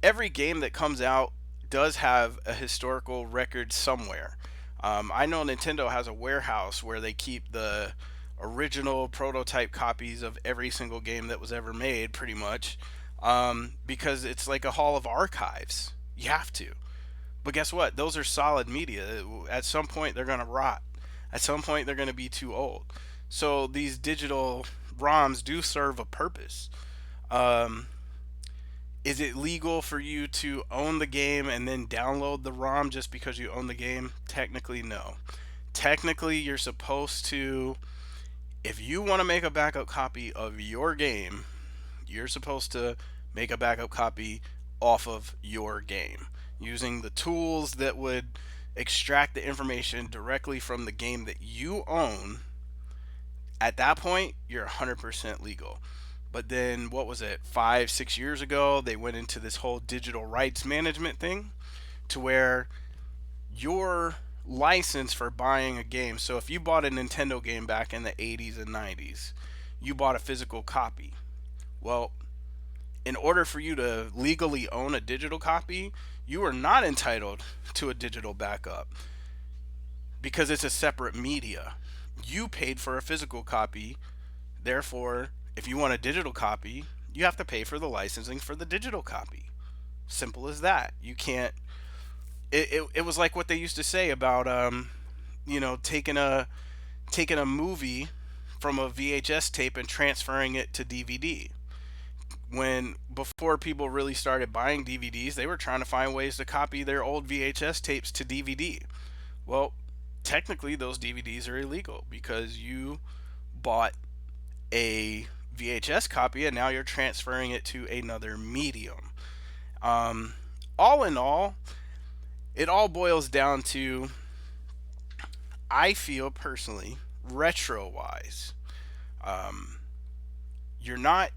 every game that comes out does have a historical record somewhere. I know Nintendo has a warehouse where they keep the original prototype copies of every single game that was ever made, pretty much, because it's like a hall of archives. You have to. But guess what? Those are solid media. At some point, they're going to rot. At some point, they're going to be too old. So these digital ROMs do serve a purpose. Um, is it legal for you to own the game and then download the ROM just because you own the game? Technically, no. Technically, you're supposed to, if you want to make a backup copy of your game, you're supposed to make a backup copy off of your game using the tools that would extract the information directly from the game that you own. At that point, you're 100% legal. But then, what was it, 5, 6 years ago, they went into this whole digital rights management thing to where your license for buying a game. So, if you bought a Nintendo game back in the 80s and 90s, you bought a physical copy. Well, in order for you to legally own a digital copy, you are not entitled to a digital backup because it's a separate media. You paid for a physical copy. Therefore, if you want a digital copy, you have to pay for the licensing for the digital copy. Simple as that. You can't. It was like what they used to say about taking a movie from a VHS tape and transferring it to DVD. When before people really started buying DVDs, they were trying to find ways to copy their old VHS tapes to DVD. Well, technically those DVDs are illegal because you bought a VHS copy and now you're transferring it to another medium. Um, all in all, it all boils down to, I feel personally, retro wise, um, you're not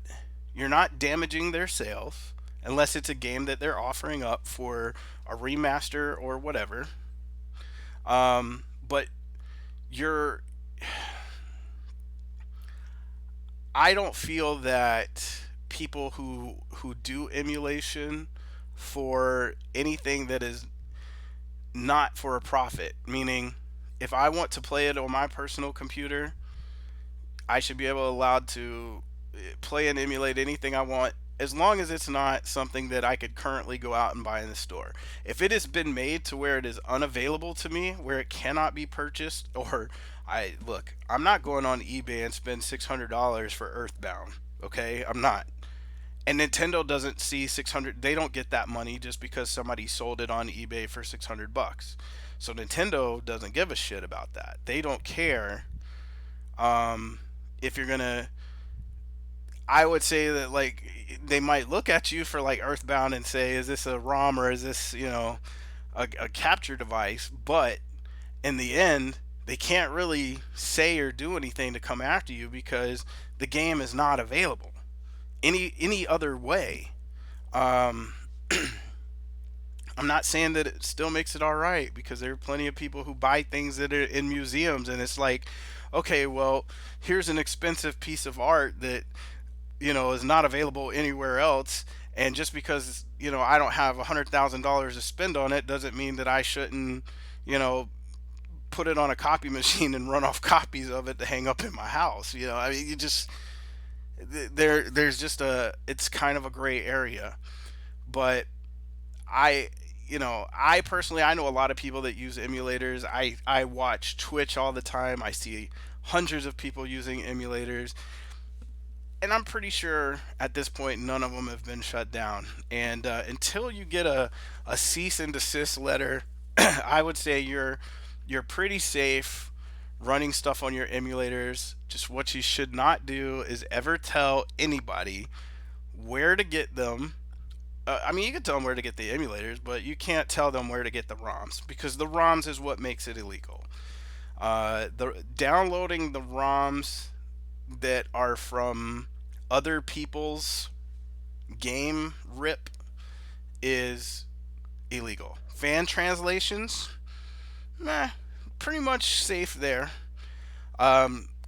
you're not damaging their sales unless it's a game that they're offering up for a remaster or whatever. But you're I don't feel that people who do emulation for anything that is not for a profit, meaning if I want to play it on my personal computer, I should be able allowed to play and emulate anything I want as long as it's not something that I could currently go out and buy in the store. If it has been made to where it is unavailable to me, where it cannot be purchased, or I'm not going on eBay and spend $600 for Earthbound. Okay, I'm not. And Nintendo doesn't see 600. They don't get that money just because somebody sold it on eBay for $600. So Nintendo doesn't give a shit about that. They don't care. Um, if you're gonna, I would say that like they might look at you for like Earthbound and say, "Is this a ROM or is this a capture device?" But in the end, they can't really say or do anything to come after you because the game is not available any other way. Um, I'm not saying that it still makes it all right because there are plenty of people who buy things that are in museums and it's like, okay, well, here's an expensive piece of art that is not available anywhere else, and just because I don't have $100,000 to spend on it doesn't mean that I shouldn't you know put it on a copy machine and run off copies of it to hang up in my house. I mean, you just there's just it's kind of a gray area. But I I personally, I know a lot of people that use emulators. I watch Twitch all the time. I see hundreds of people using emulators, and I'm pretty sure at this point none of them have been shut down. And until you get a cease and desist letter, I would say you're pretty safe running stuff on your emulators. Just what you should not do is ever tell anybody where to get them. I mean, you can tell them where to get the emulators, but you can't tell them where to get the ROMs because the ROMs is what makes it illegal. The downloading the ROMs that are from other people's game rip is illegal. Fan translations, meh, pretty much safe there.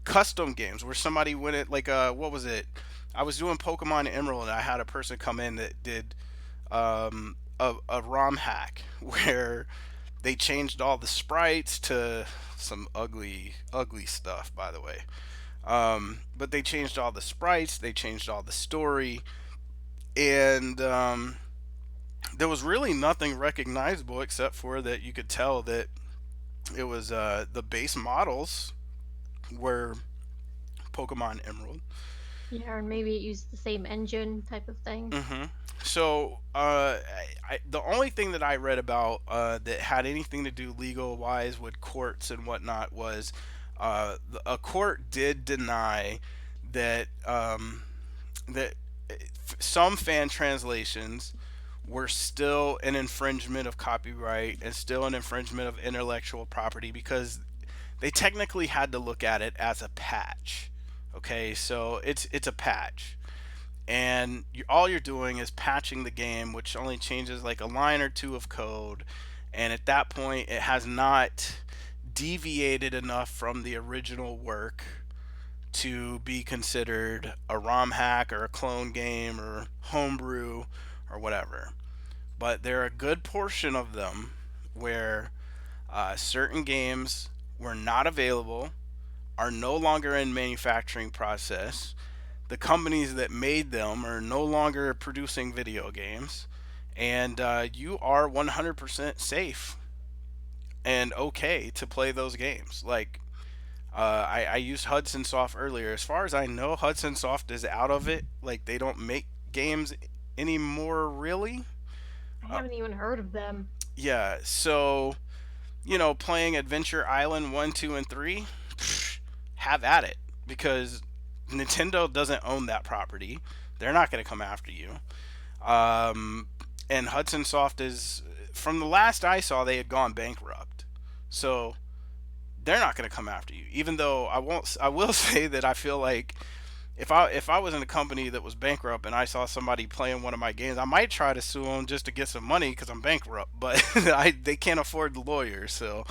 Custom games where somebody went it like what was it? I was doing Pokemon Emerald and I had a person come in that did a ROM hack where they changed all the sprites to some ugly stuff, by the way. But they changed all the sprites, they changed all the story, and there was really nothing recognizable except for that you could tell that it was the base models were Pokemon Emerald. Yeah, or maybe it used the same engine type of thing. hmm So the only thing that I read about that had anything to do legal wise with courts and whatnot was a court did deny that that some fan translations were still an infringement of copyright and still an infringement of intellectual property because they technically had to look at it as a patch. Okay, so it's a patch, and all you're doing is patching the game, which only changes like a line or two of code, and at that point, it has not deviated enough from the original work to be considered a ROM hack or a clone game or homebrew or whatever. But there are a good portion of them where certain games were not available, are no longer in manufacturing process. The companies that made them are no longer producing video games, and you are 100% safe and okay to play those games. Like I used Hudson Soft earlier. As far as I know, Hudson Soft is out of it. Like they don't make games anymore, really. I Uh, haven't even heard of them. yeah, so playing Adventure Island 1, 2, and 3, have at it because Nintendo doesn't own that property. They're not going to come after you. Um, and Hudson Soft is, from the last I saw, they had gone bankrupt. So they're not going to come after you. Even though I will say that I feel like if I was in a company that was bankrupt and I saw somebody playing one of my games, I might try to sue them just to get some money because I'm bankrupt. But they can't afford the lawyers, so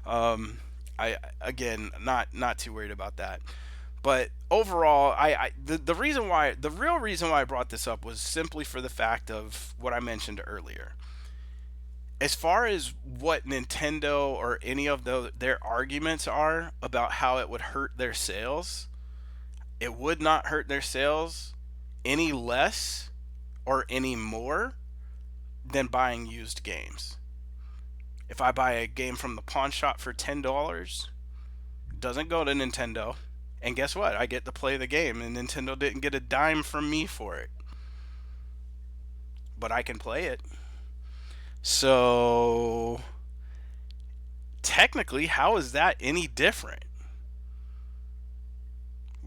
um, I again not too worried about that. But overall, the reason why the real reason why I brought this up was simply for the fact of what I mentioned earlier. As far as what Nintendo or any of their arguments are about how it would hurt their sales, it would not hurt their sales any less or any more than buying used games. If I buy a game from the pawn shop for $10, it doesn't go to Nintendo. And guess what? I get to play the game, and Nintendo didn't get a dime from me for it. But I can play it. So, technically, how is that any different?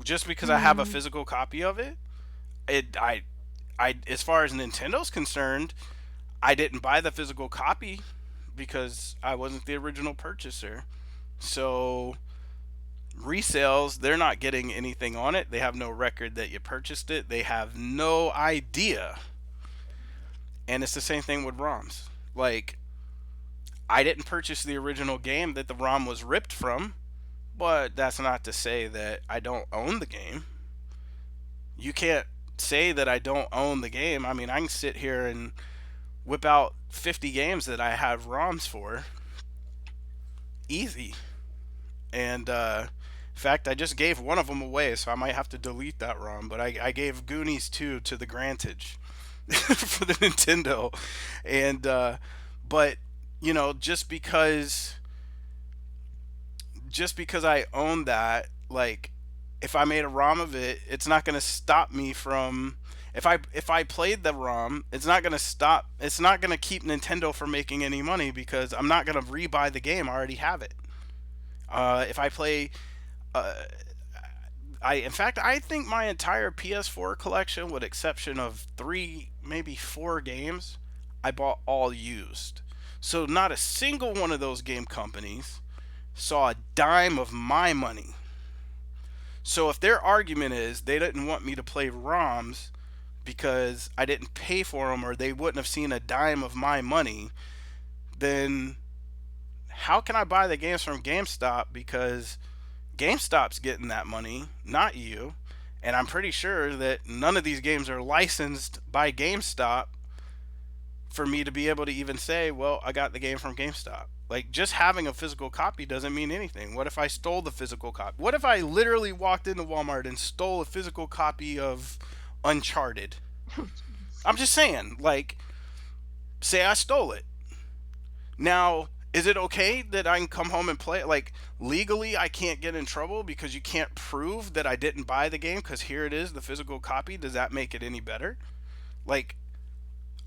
Just because I have a Hmm. physical copy of it? It as far as Nintendo's concerned, I didn't buy the physical copy because I wasn't the original purchaser. So resales, they're not getting anything on it. They have no record that you purchased it. They have no idea. And it's the same thing with ROMs. Like, I didn't purchase the original game that the ROM was ripped from, but that's not to say that I don't own the game. You can't say that I don't own the game. I mean, I can sit here and whip out 50 games that I have ROMs for easy. And in fact, I just gave one of them away, so I might have to delete that ROM. But I gave Goonies 2 to the Grantage for the Nintendo. And but just because I own that, like, if I made a ROM of it, it's not going to stop me from, if I played the ROM, it's not going to stop, it's not going to keep Nintendo from making any money because I'm not going to rebuy the game. I already have it. If I play, uh, in fact, I think my entire PS4 collection, with exception of three, maybe four games, I bought all used. So not a single one of those game companies saw a dime of my money. So if their argument is they didn't want me to play ROMs because I didn't pay for them or they wouldn't have seen a dime of my money, then how can I buy the games from GameStop? Because GameStop's getting that money, not you. And I'm pretty sure that none of these games are licensed by GameStop for me to be able to even say, well, I got the game from GameStop. Like, just having a physical copy doesn't mean anything. What if I stole the physical copy? What if I literally walked into Walmart and stole a physical copy of Uncharted? Oh, jeez. I'm just saying, like, say I stole it. Now, is it okay that I can come home and play it? Like, legally, I can't get in trouble because you can't prove that I didn't buy the game because here it is, the physical copy. Does that make it any better? Like,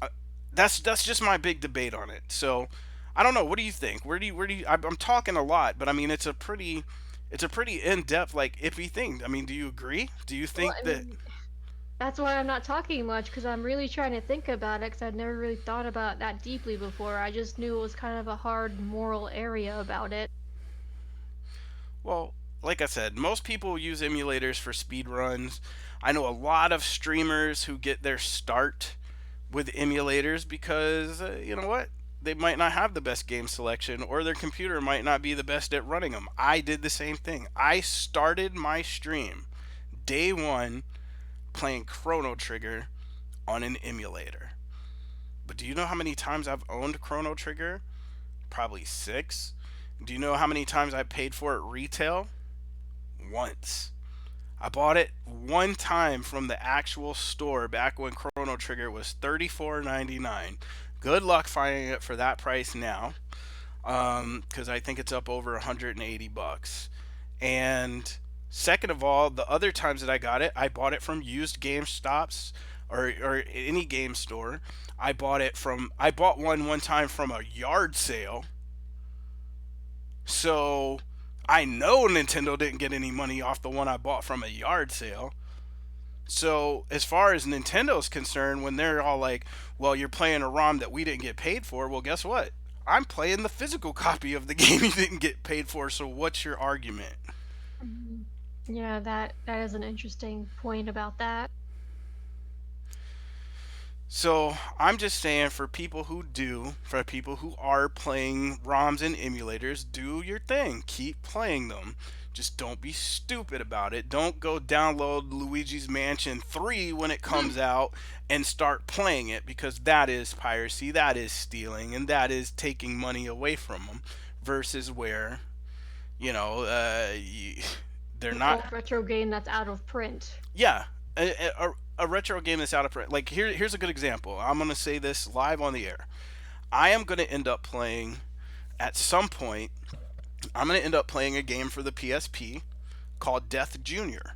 uh, that's just my big debate on it. So, I don't know. What do you think? Where do you? I'm talking a lot, but I mean, it's a pretty in depth, like, iffy thing. I mean, do you agree? Do you Well, think I that? mean, that's why I'm not talking much because I'm really trying to think about it because I'd never really thought about that deeply before. I just knew it was kind of a hard moral area about it. Well, like I said, most people use emulators for speed runs. I know a lot of streamers who get their start with emulators because you know what? They might not have the best game selection or their computer might not be the best at running them. I did the same thing. I started my stream day one playing Chrono Trigger on an emulator. But do you know how many times I've owned Chrono Trigger? Probably six. Do you know how many times I paid for it retail? Once. I bought it one time from the actual store back when Chrono Trigger was $34.99. Good luck finding it for that price now, because I think it's up over 180 bucks. And second of all, the other times that I bought it from used Game Stops or any game store. I bought one time from a yard sale. So I know Nintendo didn't get any money off the one I bought from a yard sale. So, as far as Nintendo's concerned, when they're all like, well, you're playing a ROM that we didn't get paid for, well, guess what? I'm playing the physical copy of the game you didn't get paid for, so what's your argument? Mhm. Yeah, that is an interesting point about that. So I'm just saying, for people who are playing ROMs and emulators, do your thing. Keep playing them. Just don't be stupid about it. Don't go download Luigi's Mansion 3 when it comes out and start playing it, because that is piracy, that is stealing, and that is taking money away from them. Versus where, you know, they're An not. old retro game that's out of print. Yeah, a retro game that's out of print. Like here's a good example. I'm gonna say this live on the air. I am gonna end up playing at some point. I'm gonna end up playing a game for the PSP called Death Junior.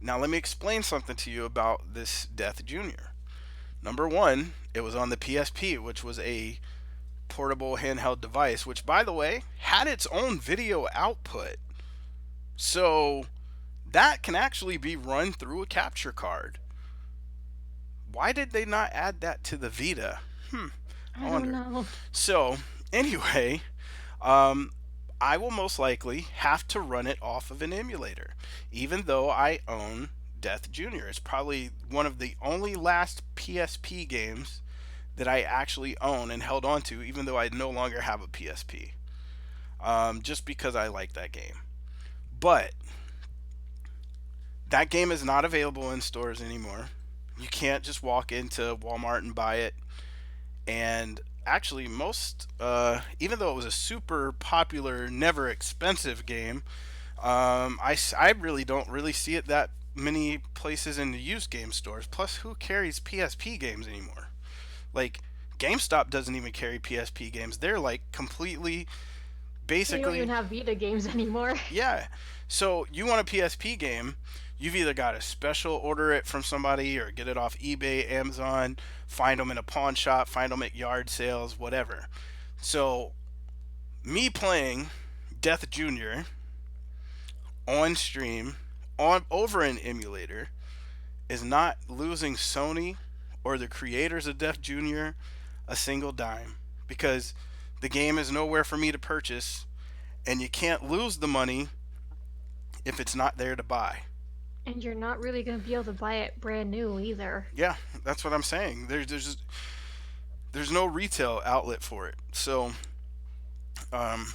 Now let me explain something to you about this Death Junior. Number one, it was on the PSP, which was a portable handheld device, which by the way had its own video output. So that can actually be run through a capture card. Why did they not add that to the Vita? I I don't wonder. know. So, anyway, um, I will most likely have to run it off of an emulator, even though I own Death Junior. It's probably one of the only last PSP games that I actually own and held on to, even though I no longer have a PSP, just because I like that game. But that game is not available in stores anymore. You can't just walk into Walmart and buy it. And actually, even though it was a super popular, never expensive game, I really don't really see it that many places in the used game stores. Plus, who carries PSP games anymore? Like, GameStop doesn't even carry PSP games. They're like completely, They don't even basically, have Vita games anymore. yeah. So you want a PSP game, you've either got to special order it from somebody or get it off eBay, Amazon, find them in a pawn shop, find them at yard sales, whatever. So me playing Death Junior on stream on over an emulator is not losing Sony or the creators of Death Junior a single dime, because the game is nowhere for me to purchase, and you can't lose the money if it's not there to buy. And you're not really going to be able to buy it brand new either. Yeah, that's what I'm saying. There's no retail outlet for it. So um,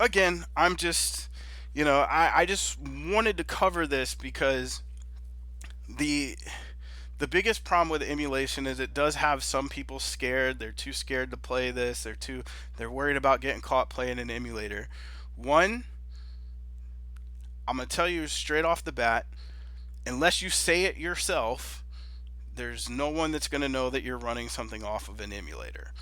again, I'm just, I just wanted to cover this because the the biggest problem with emulation is it does have some people scared. They're too scared to play this. They're worried about getting caught playing an emulator. One, I'm gonna tell you straight off the bat, unless you say it yourself, there's no one that's going to know that you're running something off of an emulator.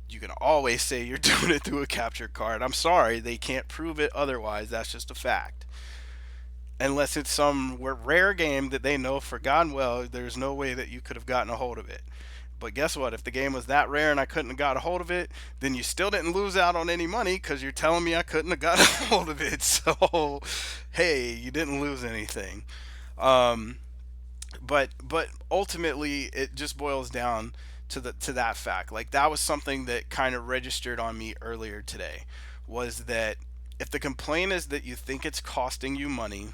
You can always say you're doing it through a capture card. I'm sorry, they can't prove it otherwise. That's just a fact. Unless it's some rare game that they know for God well, there's no way that you could have gotten a hold of it. But guess what? If the game was that rare and I couldn't have got a hold of it, then you still didn't lose out on any money because you're telling me I couldn't have got a hold of it. So, hey, you didn't lose anything. Um, but ultimately it just boils down to that fact. Like, that was something that kind of registered on me earlier today, was that if the complaint is that you think it's costing you money,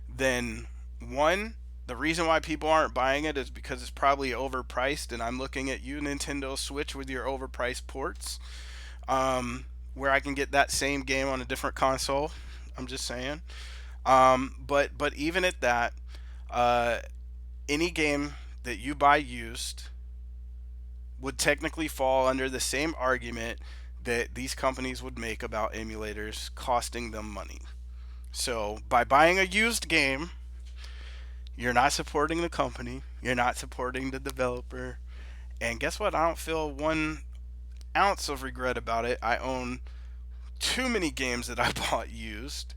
then one, the reason why people aren't buying it is because it's probably overpriced, and I'm looking at you, Nintendo Switch, with your overpriced ports, where I can get that same game on a different console. I'm just saying. But even at that, uh, any game that you buy used would technically fall under the same argument that these companies would make about emulators costing them money. So, by buying a used game, you're not supporting the company, you're not supporting the developer. And guess what? I don't feel 1 ounce of regret about it. I own too many games that I bought used,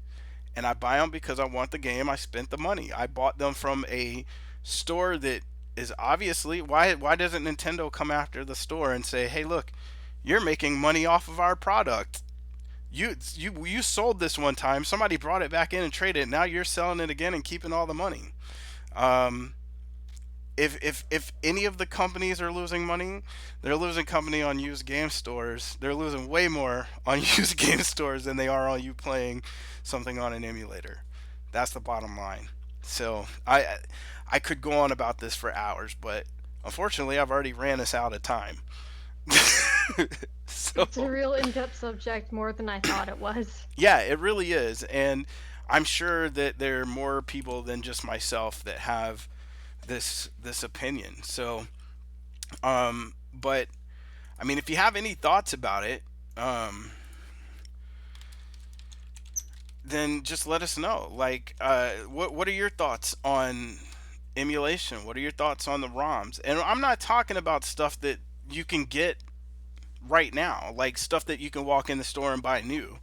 and I buy them because I want the game. I spent the money. I bought them from a store that is obviously, why doesn't Nintendo come after the store and say, "Hey, look, you're making money off of our product. You sold this one time. Somebody brought it back in and traded it. Now you're selling it again and keeping all the money. Um, if any of the companies are losing money, they're losing company on used game stores. They're losing way more on used game stores than they are on you playing something on an emulator. That's the bottom line. So I could go on about this for hours, but unfortunately I've already ran us out of time. So It's a real in-depth subject, more than I thought it was. yeah, it really is, and I'm sure that there are more people than just myself that have this opinion. So but I mean, if you have any thoughts about it, then just let us know. Like, what are your thoughts on emulation? What are your thoughts on the ROMs? And I'm not talking about stuff that you can get right now, like stuff that you can walk in the store and buy new.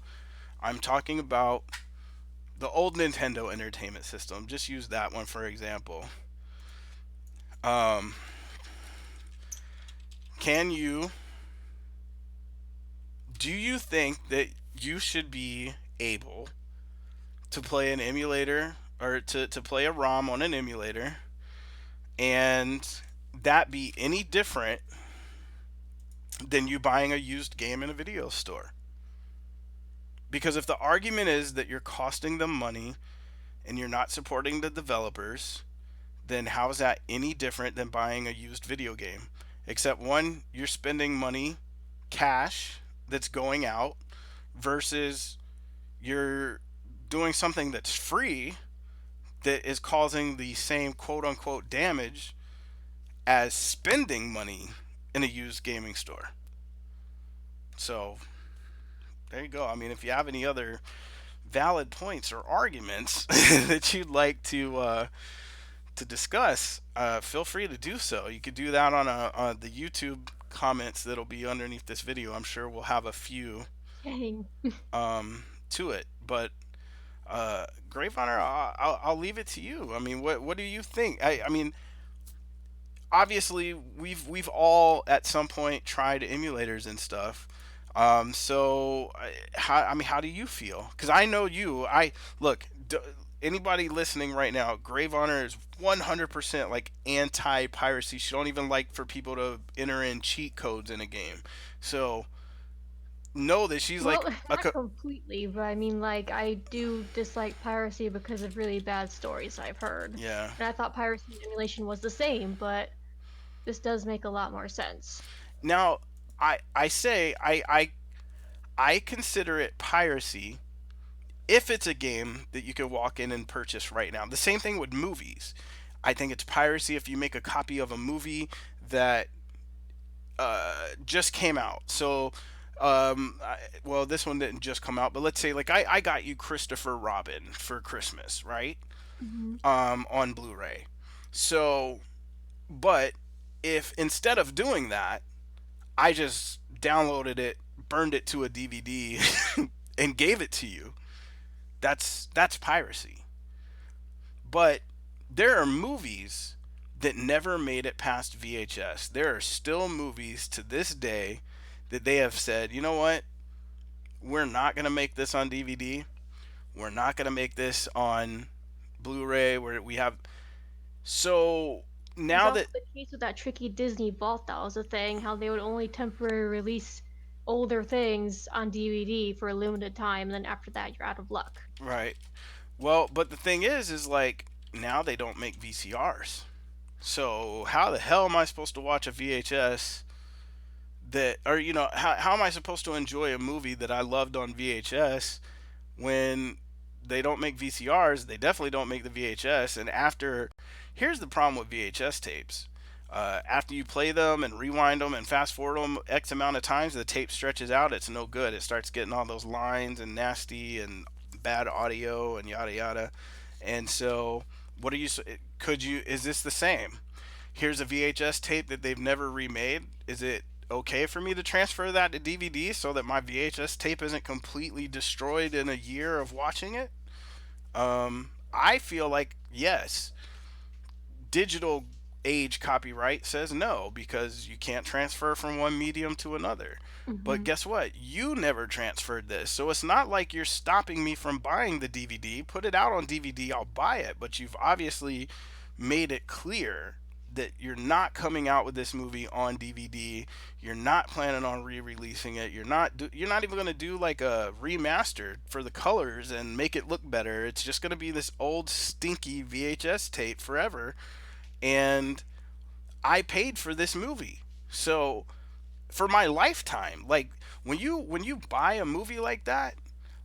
I'm talking about the old Nintendo Entertainment System. Just use that one for example. Um, can you do you think that you should be able to play an emulator or to play a ROM on an emulator and that be any different than you buying a used game in a video store? Because if the argument is that you're costing them money and you're not supporting the developers, then how is that any different than buying a used video game? Except one, you're spending money, cash that's going out, versus you're doing something that's free that is causing the same quote unquote damage as spending money in a used gaming store. So there you go. I mean, if you have any other valid points or arguments that you'd like to discuss, feel free to do so. You could do that on the YouTube comments that'll be underneath this video. I'm sure we'll have a few Dang. to it. But Gravehonor, I'll leave it to you. I mean, what do you think? I mean, obviously we've all at some point tried emulators and stuff. So I mean, how do you feel? Because I know you. I look. Anybody listening right now, Grave Honor is 100% like anti piracy. She don't even like for people to enter in cheat codes in a game. So know that she's Well, like not completely, but I mean, like, I do dislike piracy because of really bad stories I've heard. yeah. And I thought piracy and emulation was the same, but this does make a lot more sense. Now I say I consider it piracy if it's a game that you can walk in and purchase right now. The same thing with movies. I think it's piracy if you make a copy of a movie that just came out. So, well, this one didn't just come out, but let's say like I got you Christopher Robin for Christmas, right? Hmm. On Blu-ray. So, but if instead of doing that, I just downloaded it, burned it to a DVD, and gave it to you, that's piracy. But there are movies that never made it past VHS. There are still movies to this day that they have said, you know what? We're not going to make this on DVD. We're not going to make this on Blu-ray where we have. So It was now also that, the case with that tricky Disney vault that was a thing, how they would only temporarily release older things on DVD for a limited time, and then after that, you're out of luck. right. Well, but the thing is like now they don't make VCRs. So how the hell am I supposed to watch a VHS that, or how am I supposed to enjoy a movie that I loved on VHS when they don't make VCRs? They definitely don't make the VHS. And after, here's the problem with VHS tapes. After you play them and rewind them and fast forward them X amount of times, the tape stretches out. It's no good. It starts getting all those lines and nasty and bad audio and yada yada. And so, what are you? Could you? Is this the same? Here's a VHS tape that they've never remade. Is it okay for me to transfer that to DVD so that my VHS tape isn't completely destroyed in a year of watching it? I feel like yes, digital. age copyright says no because you can't transfer from one medium to another. But Hmm. guess what? You never transferred this. So it's not like you're stopping me from buying the DVD. Put it out on DVD, I'll buy it. But you've obviously made it clear that you're not coming out with this movie on DVD. You're not planning on re-releasing it. You're not even going to do like a remastered for the colors and make it look better. It's just going to be this old stinky VHS tape forever. And I paid for this movie. So for my lifetime, like when you buy a movie like that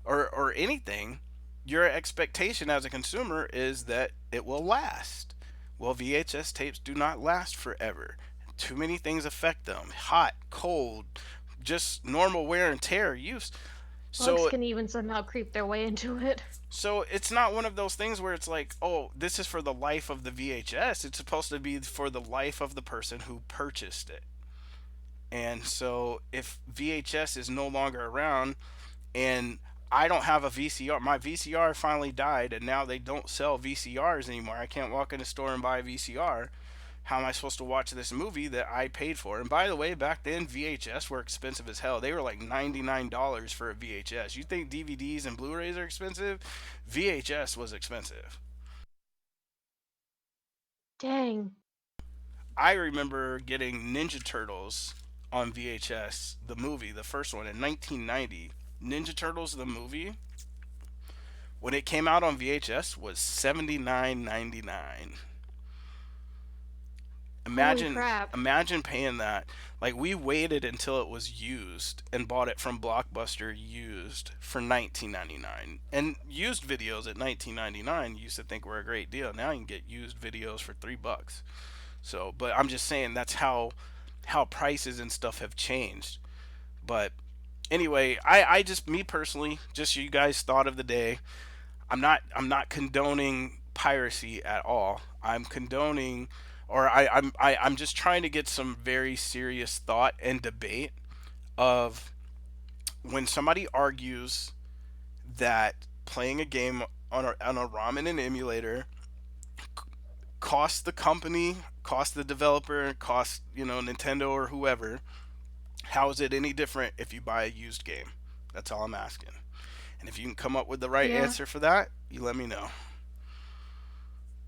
or anything, your expectation as a consumer is that it will last. Well, VHS tapes do not last forever. Too many things affect them. Hot, cold, just normal wear and tear use. Bugs So can even somehow creep their way into it. so it's not one of those things where it's like, oh, this is for the life of the VHS. It's supposed to be for the life of the person who purchased it. And so if VHS is no longer around and I don't have a VCR, my VCR finally died and now they don't sell VCRs anymore. I can't walk in a store and buy a VCR. How am I supposed to watch this movie that I paid for? And by the way, back then VHS were expensive as hell. They were like $99 for a VHS. You think DVDs and Blu-rays are expensive? VHS was expensive. Dang. I remember getting Ninja Turtles on VHS, the movie, the first one in 1990. Ninja Turtles the movie, when it came out on VHS, was $79.99. Holy Imagine crap. imagine paying that. Like we waited until it was used and bought it from Blockbuster used for 19.99. And used videos at 19.99 used to think were a great deal. Now you can get used videos for $3. So, but I'm just saying that's how prices and stuff have changed. But anyway, I just me personally, just you guys thought of the day. I'm not condoning piracy at all. I'm condoning or I'm just trying to get some very serious thought and debate of when somebody argues that playing a game on a ROM in an emulator costs the company, costs the developer, costs, Nintendo or whoever. How is it any different if you buy a used game? That's all I'm asking. And if you can come up with the right Yeah. answer for that, you let me know.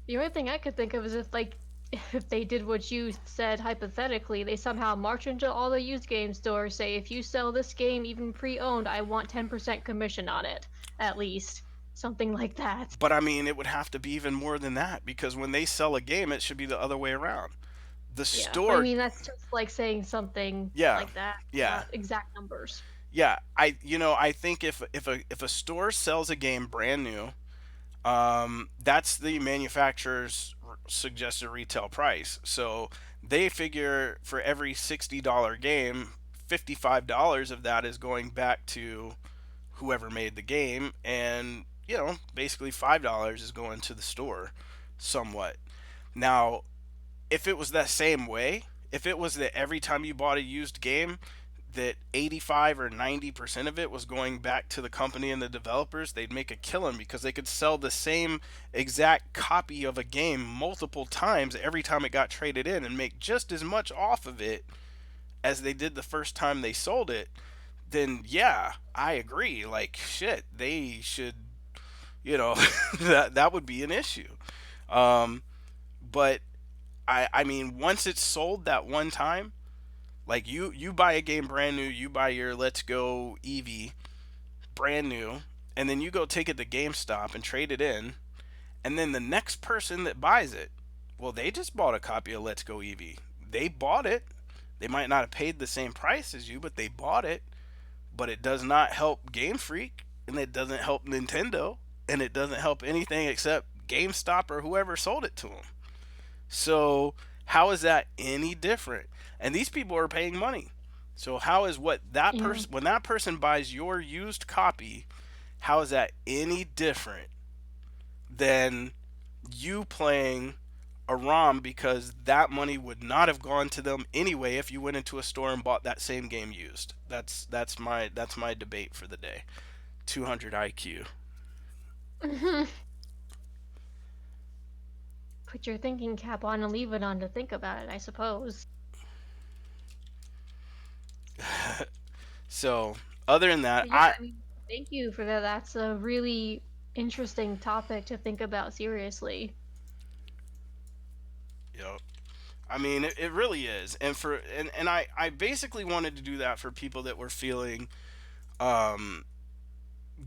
The only thing I could think of is if, like, if they did what you said hypothetically, they somehow march into all the used game stores, say, if you sell this game even pre-owned, I want 10% commission on it, at least. Something like that. But I mean, it would have to be even more than that because when they sell a game, it should be the other way around. The Yeah, but I store, mean, that's just like saying something yeah, like that, yeah, not exact numbers. yeah. I think if a store sells a game brand new, that's the manufacturer's suggested retail price. So they figure for every $60 game, $55 of that is going back to whoever made the game, and basically $5 is going to the store, somewhat. Now, if it was that same way, if it was that every time you bought a used game, that 85 or 90% of it was going back to the company and the developers, they'd make a killing because they could sell the same exact copy of a game multiple times every time it got traded in and make just as much off of it as they did the first time they sold it. Then yeah, I agree. Like shit, they should, that would be an issue. Um, but I mean, once it's sold that one time, like you buy a game brand new, you buy your Let's Go Eevee brand new, and then you go take it to GameStop and trade it in, and then the next person that buys it, well, they just bought a copy of Let's Go Eevee. They bought it. They might not have paid the same price as you, but they bought it. But it does not help Game Freak, and it doesn't help Nintendo, and it doesn't help anything except GameStop or whoever sold it to them. So how is that any different? And these people are paying money. So how is what that Yeah. person when that person buys your used copy, how is that any different than you playing a ROM because that money would not have gone to them anyway if you went into a store and bought that same game used. That's my debate for the day. 200 IQ. Mhm. put your thinking cap on and leave it on to think about it, I suppose. So, other than that, But yeah, I mean, thank you for that. That's a really interesting topic to think about seriously. you know, I mean, it really is. And I basically wanted to do that for people that were feeling um,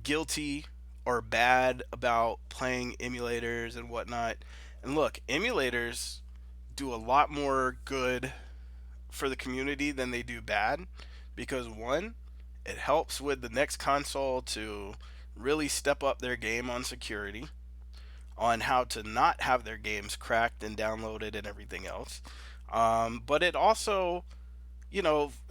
guilty or bad about playing emulators and whatnot. And look, emulators do a lot more good for the community than they do bad, because one, it helps with the next console to really step up their game on security, on how to not have their games cracked and downloaded and everything else. But it also,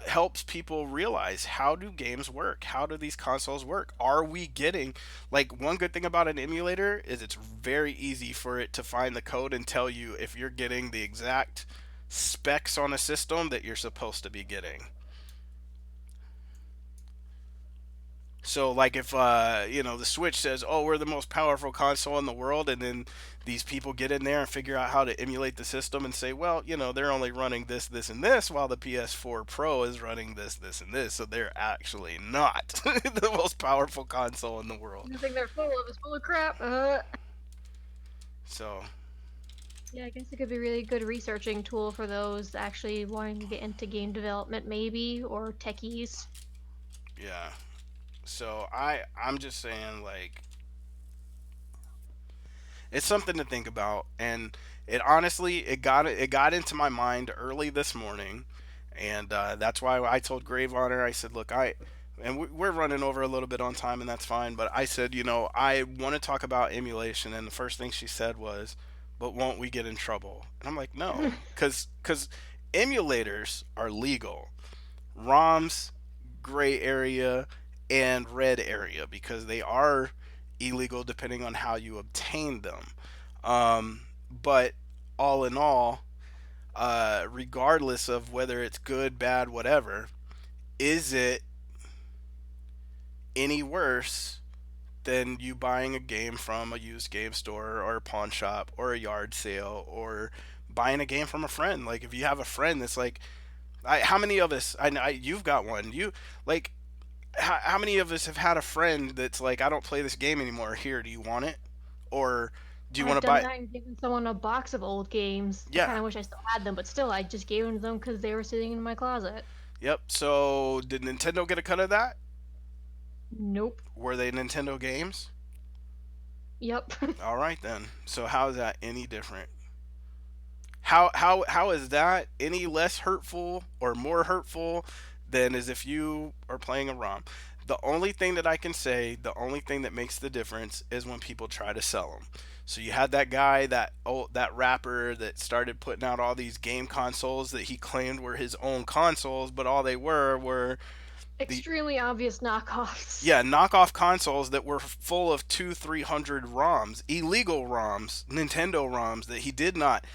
helps people realize, how do games work? How do these consoles work? Are we getting, like, one good thing about an emulator is it's very easy for it to find the code and tell you if you're getting the exact specs on a system that you're supposed to be getting. So, like, if the Switch says, "Oh, we're the most powerful console in the world," and then these people get in there and figure out how to emulate the system and say, "Well, they're only running this, this, and this, while the PS4 Pro is running this, this, and this," so they're actually not the most powerful console in the world. Nothing they're full of is full of crap. So, Yeah, I guess it could be a really good researching tool for those actually wanting to get into game development, maybe, or techies. yeah. So I'm just saying, like, it's something to think about. And it honestly, it got into my mind early this morning, and that's why I told Gravehonor. I said, look, we're running over a little bit on time, and that's fine, but I said, I want to talk about emulation. And the first thing she said was, "But won't we get in trouble?" And I'm like, no, because emulators are legal. ROMs, gray area, and red area, because they are illegal depending on how you obtain them. But all in all, regardless of whether it's good, bad, whatever, is it any worse than you buying a game from a used game store or a pawn shop or a yard sale, or buying a game from a friend? Like, if you have a friend that's like, how many of us? You've got one. You like how many of us have had a friend that's like, I don't play this game anymore. Here, do you want it? Or do you want I've to done buy? that and given someone a box of old games. I Yeah. kind of wish I still had them, but still, I just gave them to them because they were sitting in my closet. Yep. So did Nintendo get a cut of that? Nope. Were they Nintendo games? Yep. All right then. So how is that any different? How is that any less hurtful or more hurtful than as if you are playing a ROM? The only thing that I can say, the only thing that makes the difference is when people try to sell them. So you had that guy, that rapper that started putting out all these game consoles that he claimed were his own consoles, but all they were the Extremely obvious knockoffs. yeah, knockoff consoles that were full of 300 ROMs, illegal ROMs, Nintendo ROMs that he did not.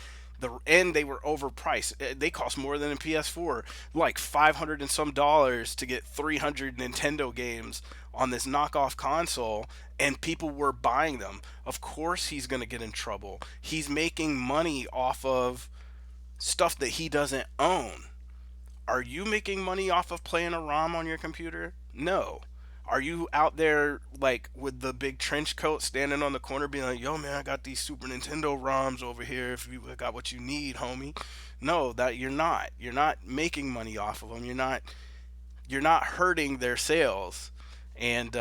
And they were overpriced. They cost more than a PS4, like 500 and some dollars to get 300 Nintendo games on this knockoff console, and people were buying them. Of course, he's going to get in trouble. He's making money off of stuff that he doesn't own. Are you making money off of playing a ROM on your computer? No. Are you out there, like, with the big trench coat standing on the corner being like, "Yo man, I got these Super Nintendo ROMs over here if you got what you need, homie"? No, that you're not. You're not making money off of them. You're not hurting their sales. And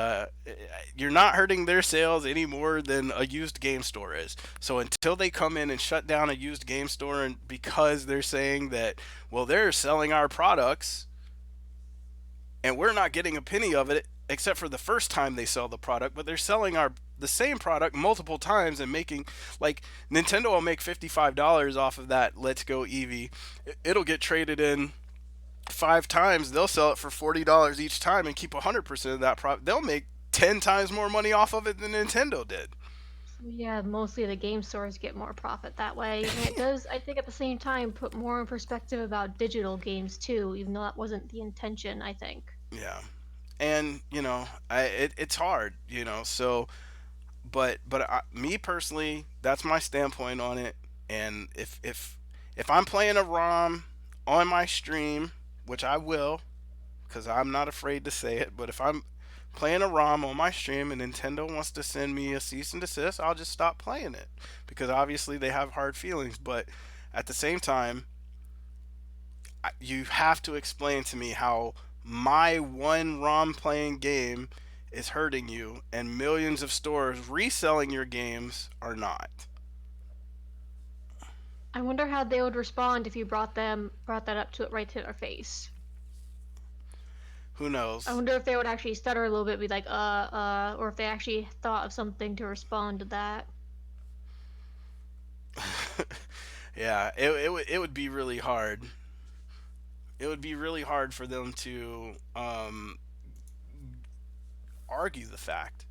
you're not hurting their sales any more than a used game store is. So until they come in and shut down a used game store, and because they're saying that, well, they're selling our products and we're not getting a penny of it except for the first time they sell the product, but they're selling our the same product multiple times and making, like, Nintendo will make $55 off of that Let's Go Eevee. It'll get traded in 5 times. They'll sell it for $40 each time and keep 100% of that profit. They'll make 10 times more money off of it than Nintendo did. So yeah, mostly the game stores get more profit that way. And it does, I think, at the same time, put more in perspective about digital games too, even though that wasn't the intention, I think. Yeah. And it's hard, so, me personally, that's my standpoint on it. And if I'm playing a ROM on my stream, which I will, because I'm not afraid to say it, but if I'm playing a ROM on my stream and Nintendo wants to send me a cease and desist, I'll just stop playing it because obviously they have hard feelings. But at the same time, you have to explain to me how my one ROM playing game is hurting you and millions of stores reselling your games are not. I wonder how they would respond if you brought that up to right to their face. Who I knows? wonder if they would actually stutter a little bit, be like, or if they actually thought of something to respond to that. Yeah, it would be really hard. It would be really hard for them to argue the fact.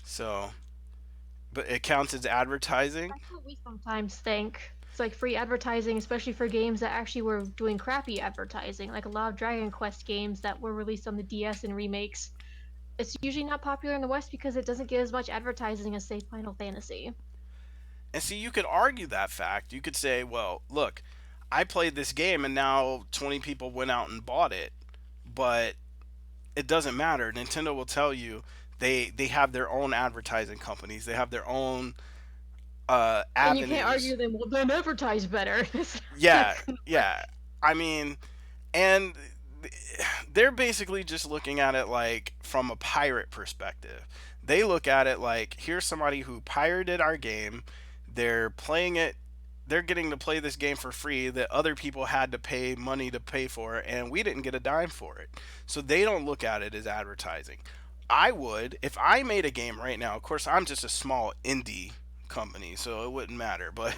So, but it counts as advertising. That's what we sometimes think. It's like free advertising, especially for games that actually were doing crappy advertising, like a lot of Dragon Quest games that were released on the DS and remakes. It's usually not popular in the West because it doesn't get as much advertising as, say, Final Fantasy. And see, you could argue that fact. You could say, well, look, I played this game and now 20 people went out and bought it. But it doesn't matter. Nintendo will tell you they have their own advertising companies. They have their own And you can't avenues. argue them, well, then advertise better. It's not Yeah, gonna work. yeah. I mean, and they're basically just looking at it like from a pirate perspective. They look at it like here's somebody who pirated our game. They're playing it. They're getting to play this game for free that other people had to pay money to pay for, and we didn't get a dime for it. So they don't look at it as advertising. I would if I made a game right now. Of course, I'm just a small indie company, so it wouldn't matter. But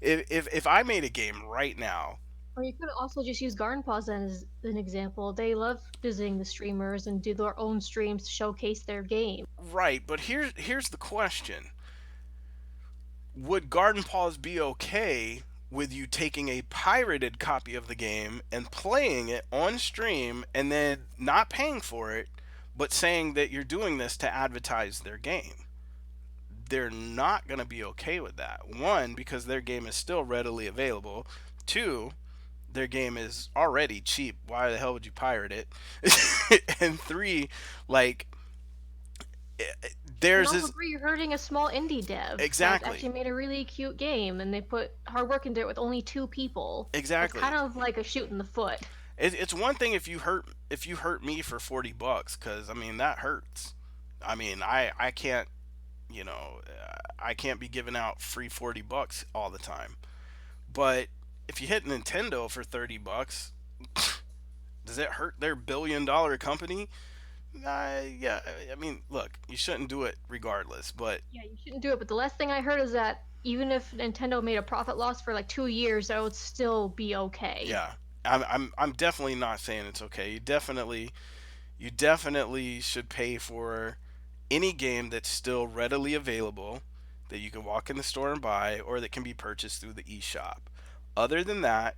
if I made a game right now, Or you could also just use Garden Paws as an example. They love visiting the streamers and do their own streams to showcase their game. right? But here's the question: would Garden Paws be okay with you taking a pirated copy of the game and playing it on stream and then not paying for it, but saying that you're doing this to advertise their game? They're not going to be okay with that. One, because their game is still readily available. Two, their game is already cheap. Why the hell would you pirate it? And three, like, And theirs also is three, you're hurting a small indie dev that exactly, actually made a really cute game and they put hard work into it with only two people. That's kind exactly. of like a shoot in the foot. It's one thing if you hurt me for $40, because I mean that hurts. I mean I can't I can't be giving out free $40 all the time. But if you hit Nintendo for $30, does it hurt their $1 billion company? Yeah, I mean, look, you shouldn't do it regardless, but Yeah, you shouldn't do it, but the last thing I heard is that even if Nintendo made a profit loss for like 2 years, that would still be okay. yeah, I'm definitely not saying it's okay. You definitely should pay for any game that's still readily available that you can walk in the store and buy or that can be purchased through the eShop. Other than that,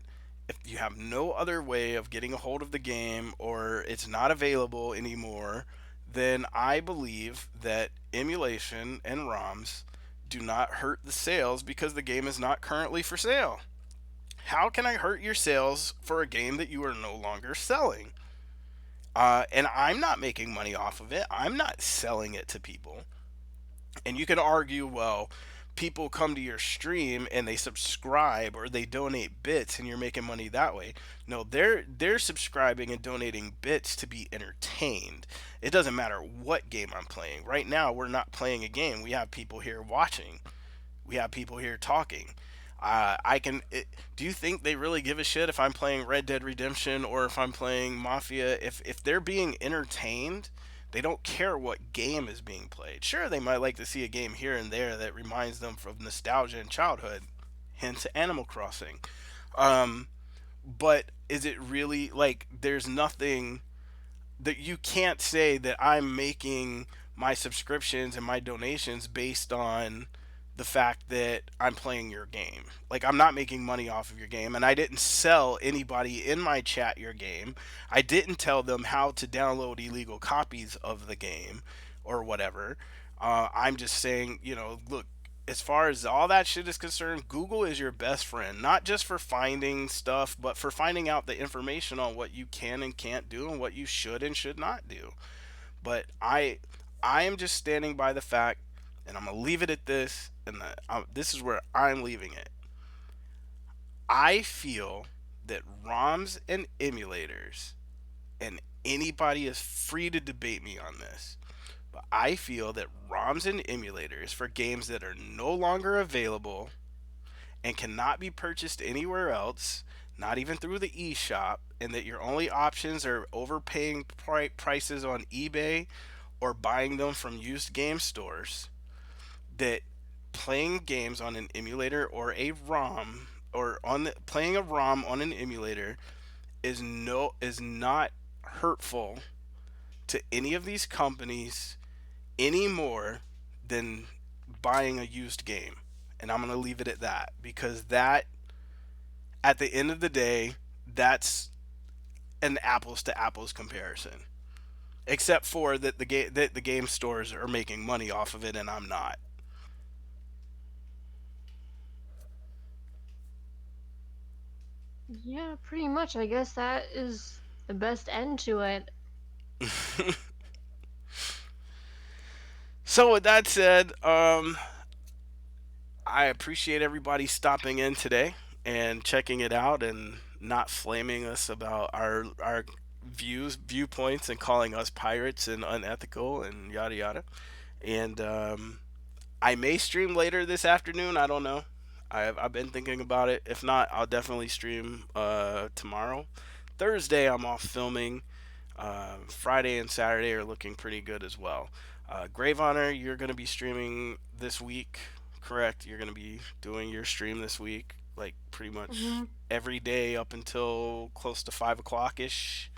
if you have no other way of getting a hold of the game or it's not available anymore, then I believe that emulation and ROMs do not hurt the sales because the game is not currently for sale. How can I hurt your sales for a game that you are no longer selling? And I'm not making money off of it. I'm not selling it to people. And you can argue, well, people come to your stream and they subscribe or they donate bits and you're making money that way. No, they're subscribing and donating bits to be entertained. It doesn't matter what game I'm playing. Right now, we're not playing a game. We have people here watching. We have people here talking. Do you think they really give a shit if I'm playing Red Dead Redemption or if I'm playing Mafia? If they're being entertained, they don't care what game is being played. Sure, they might like to see a game here and there that reminds them of nostalgia and childhood, hence Animal Crossing. Um, but is it really like there's nothing that you can't say that I'm making my subscriptions and my donations based on the fact that I'm playing your game. Like I'm not making money off of your game and I didn't sell anybody in my chat your game. I didn't tell them how to download illegal copies of the game or whatever. I'm just saying, look, as far as all that shit is concerned, Google is your best friend, not just for finding stuff, but for finding out the information on what you can and can't do and what you should and should not do. But I am just standing by the fact, and I'm gonna leave it at this, and this is where I'm leaving it. I feel that ROMs and emulators, and anybody is free to debate me on this, but I feel that ROMs and emulators for games that are no longer available and cannot be purchased anywhere else, not even through the eShop, and that your only options are overpaying prices on eBay or buying them from used game stores, that playing games on an emulator or a ROM, or playing a ROM on an emulator is not hurtful to any of these companies any more than buying a used game. And I'm going to leave it at that, because that, at the end of the day, that's an apples to apples comparison. Except for that the game stores are making money off of it and I'm not. Yeah, pretty much. I guess that is the best end to it. So with that said, I appreciate everybody stopping in today and checking it out and not flaming us about our viewpoints and calling us pirates and unethical and yada yada. And I may stream later this afternoon. I don't know. I've been thinking about it. If not, I'll definitely stream tomorrow. Thursday, I'm off filming. Friday and Saturday are looking pretty good as well. Gravehonor, you're going to be streaming this week, correct? You're going to be doing your stream this week, like pretty much Hmm. every day up until close to 5 o'clock ish.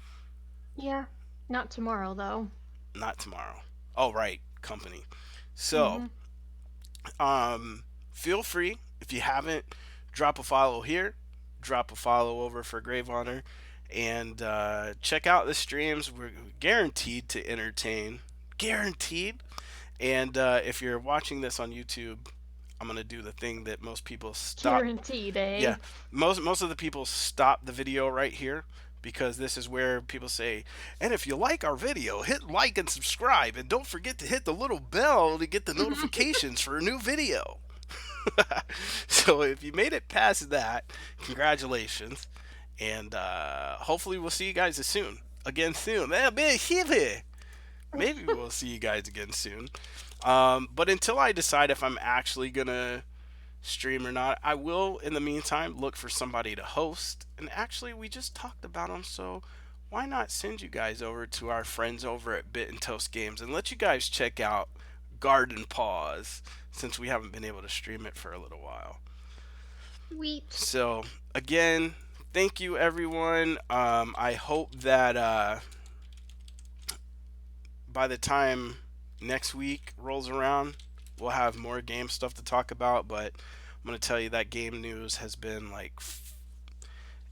Yeah, not tomorrow though. Not tomorrow. Oh, right, company. So, Hmm. feel free, if you haven't, drop a follow here, drop a follow over for Grave Honor, and check out the streams. We're guaranteed to entertain, guaranteed. And if you're watching this on YouTube, I'm gonna do the thing that most people stop. Guaranteed, Yeah, eh? most of the people stop the video right here, because this is where people say, and if you like our video, hit like and subscribe, and don't forget to hit the little bell to get the notifications for a new video. So if you made it past that, congratulations, and hopefully we'll see you guys soon. Again soon. Maybe we'll see you guys again soon. But until I decide if I'm actually gonna stream or not, I will, in the meantime, look for somebody to host. And actually, we just talked about them, so why not send you guys over to our friends over at Bit and Toast Games and let you guys check out Garden Paws, since we haven't been able to stream it for a little while. Sweet. So, again, thank you everyone. I hope that by the time next week rolls around, we'll have more game stuff to talk about. But I'm going to tell you that game news has been like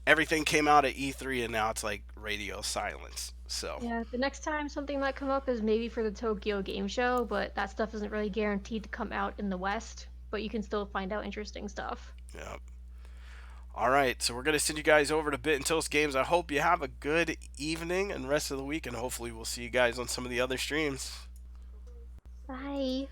everything came out at E3 and now it's like radio silence. So, Yeah, the next time something might come up is maybe for the Tokyo Game Show, but that stuff isn't really guaranteed to come out in the West, but you can still find out interesting stuff. yeah. All right, so we're going to send you guys over to Bit and Toast Games. I hope you have a good evening and rest of the week, and hopefully we'll see you guys on some of the other streams. Bye.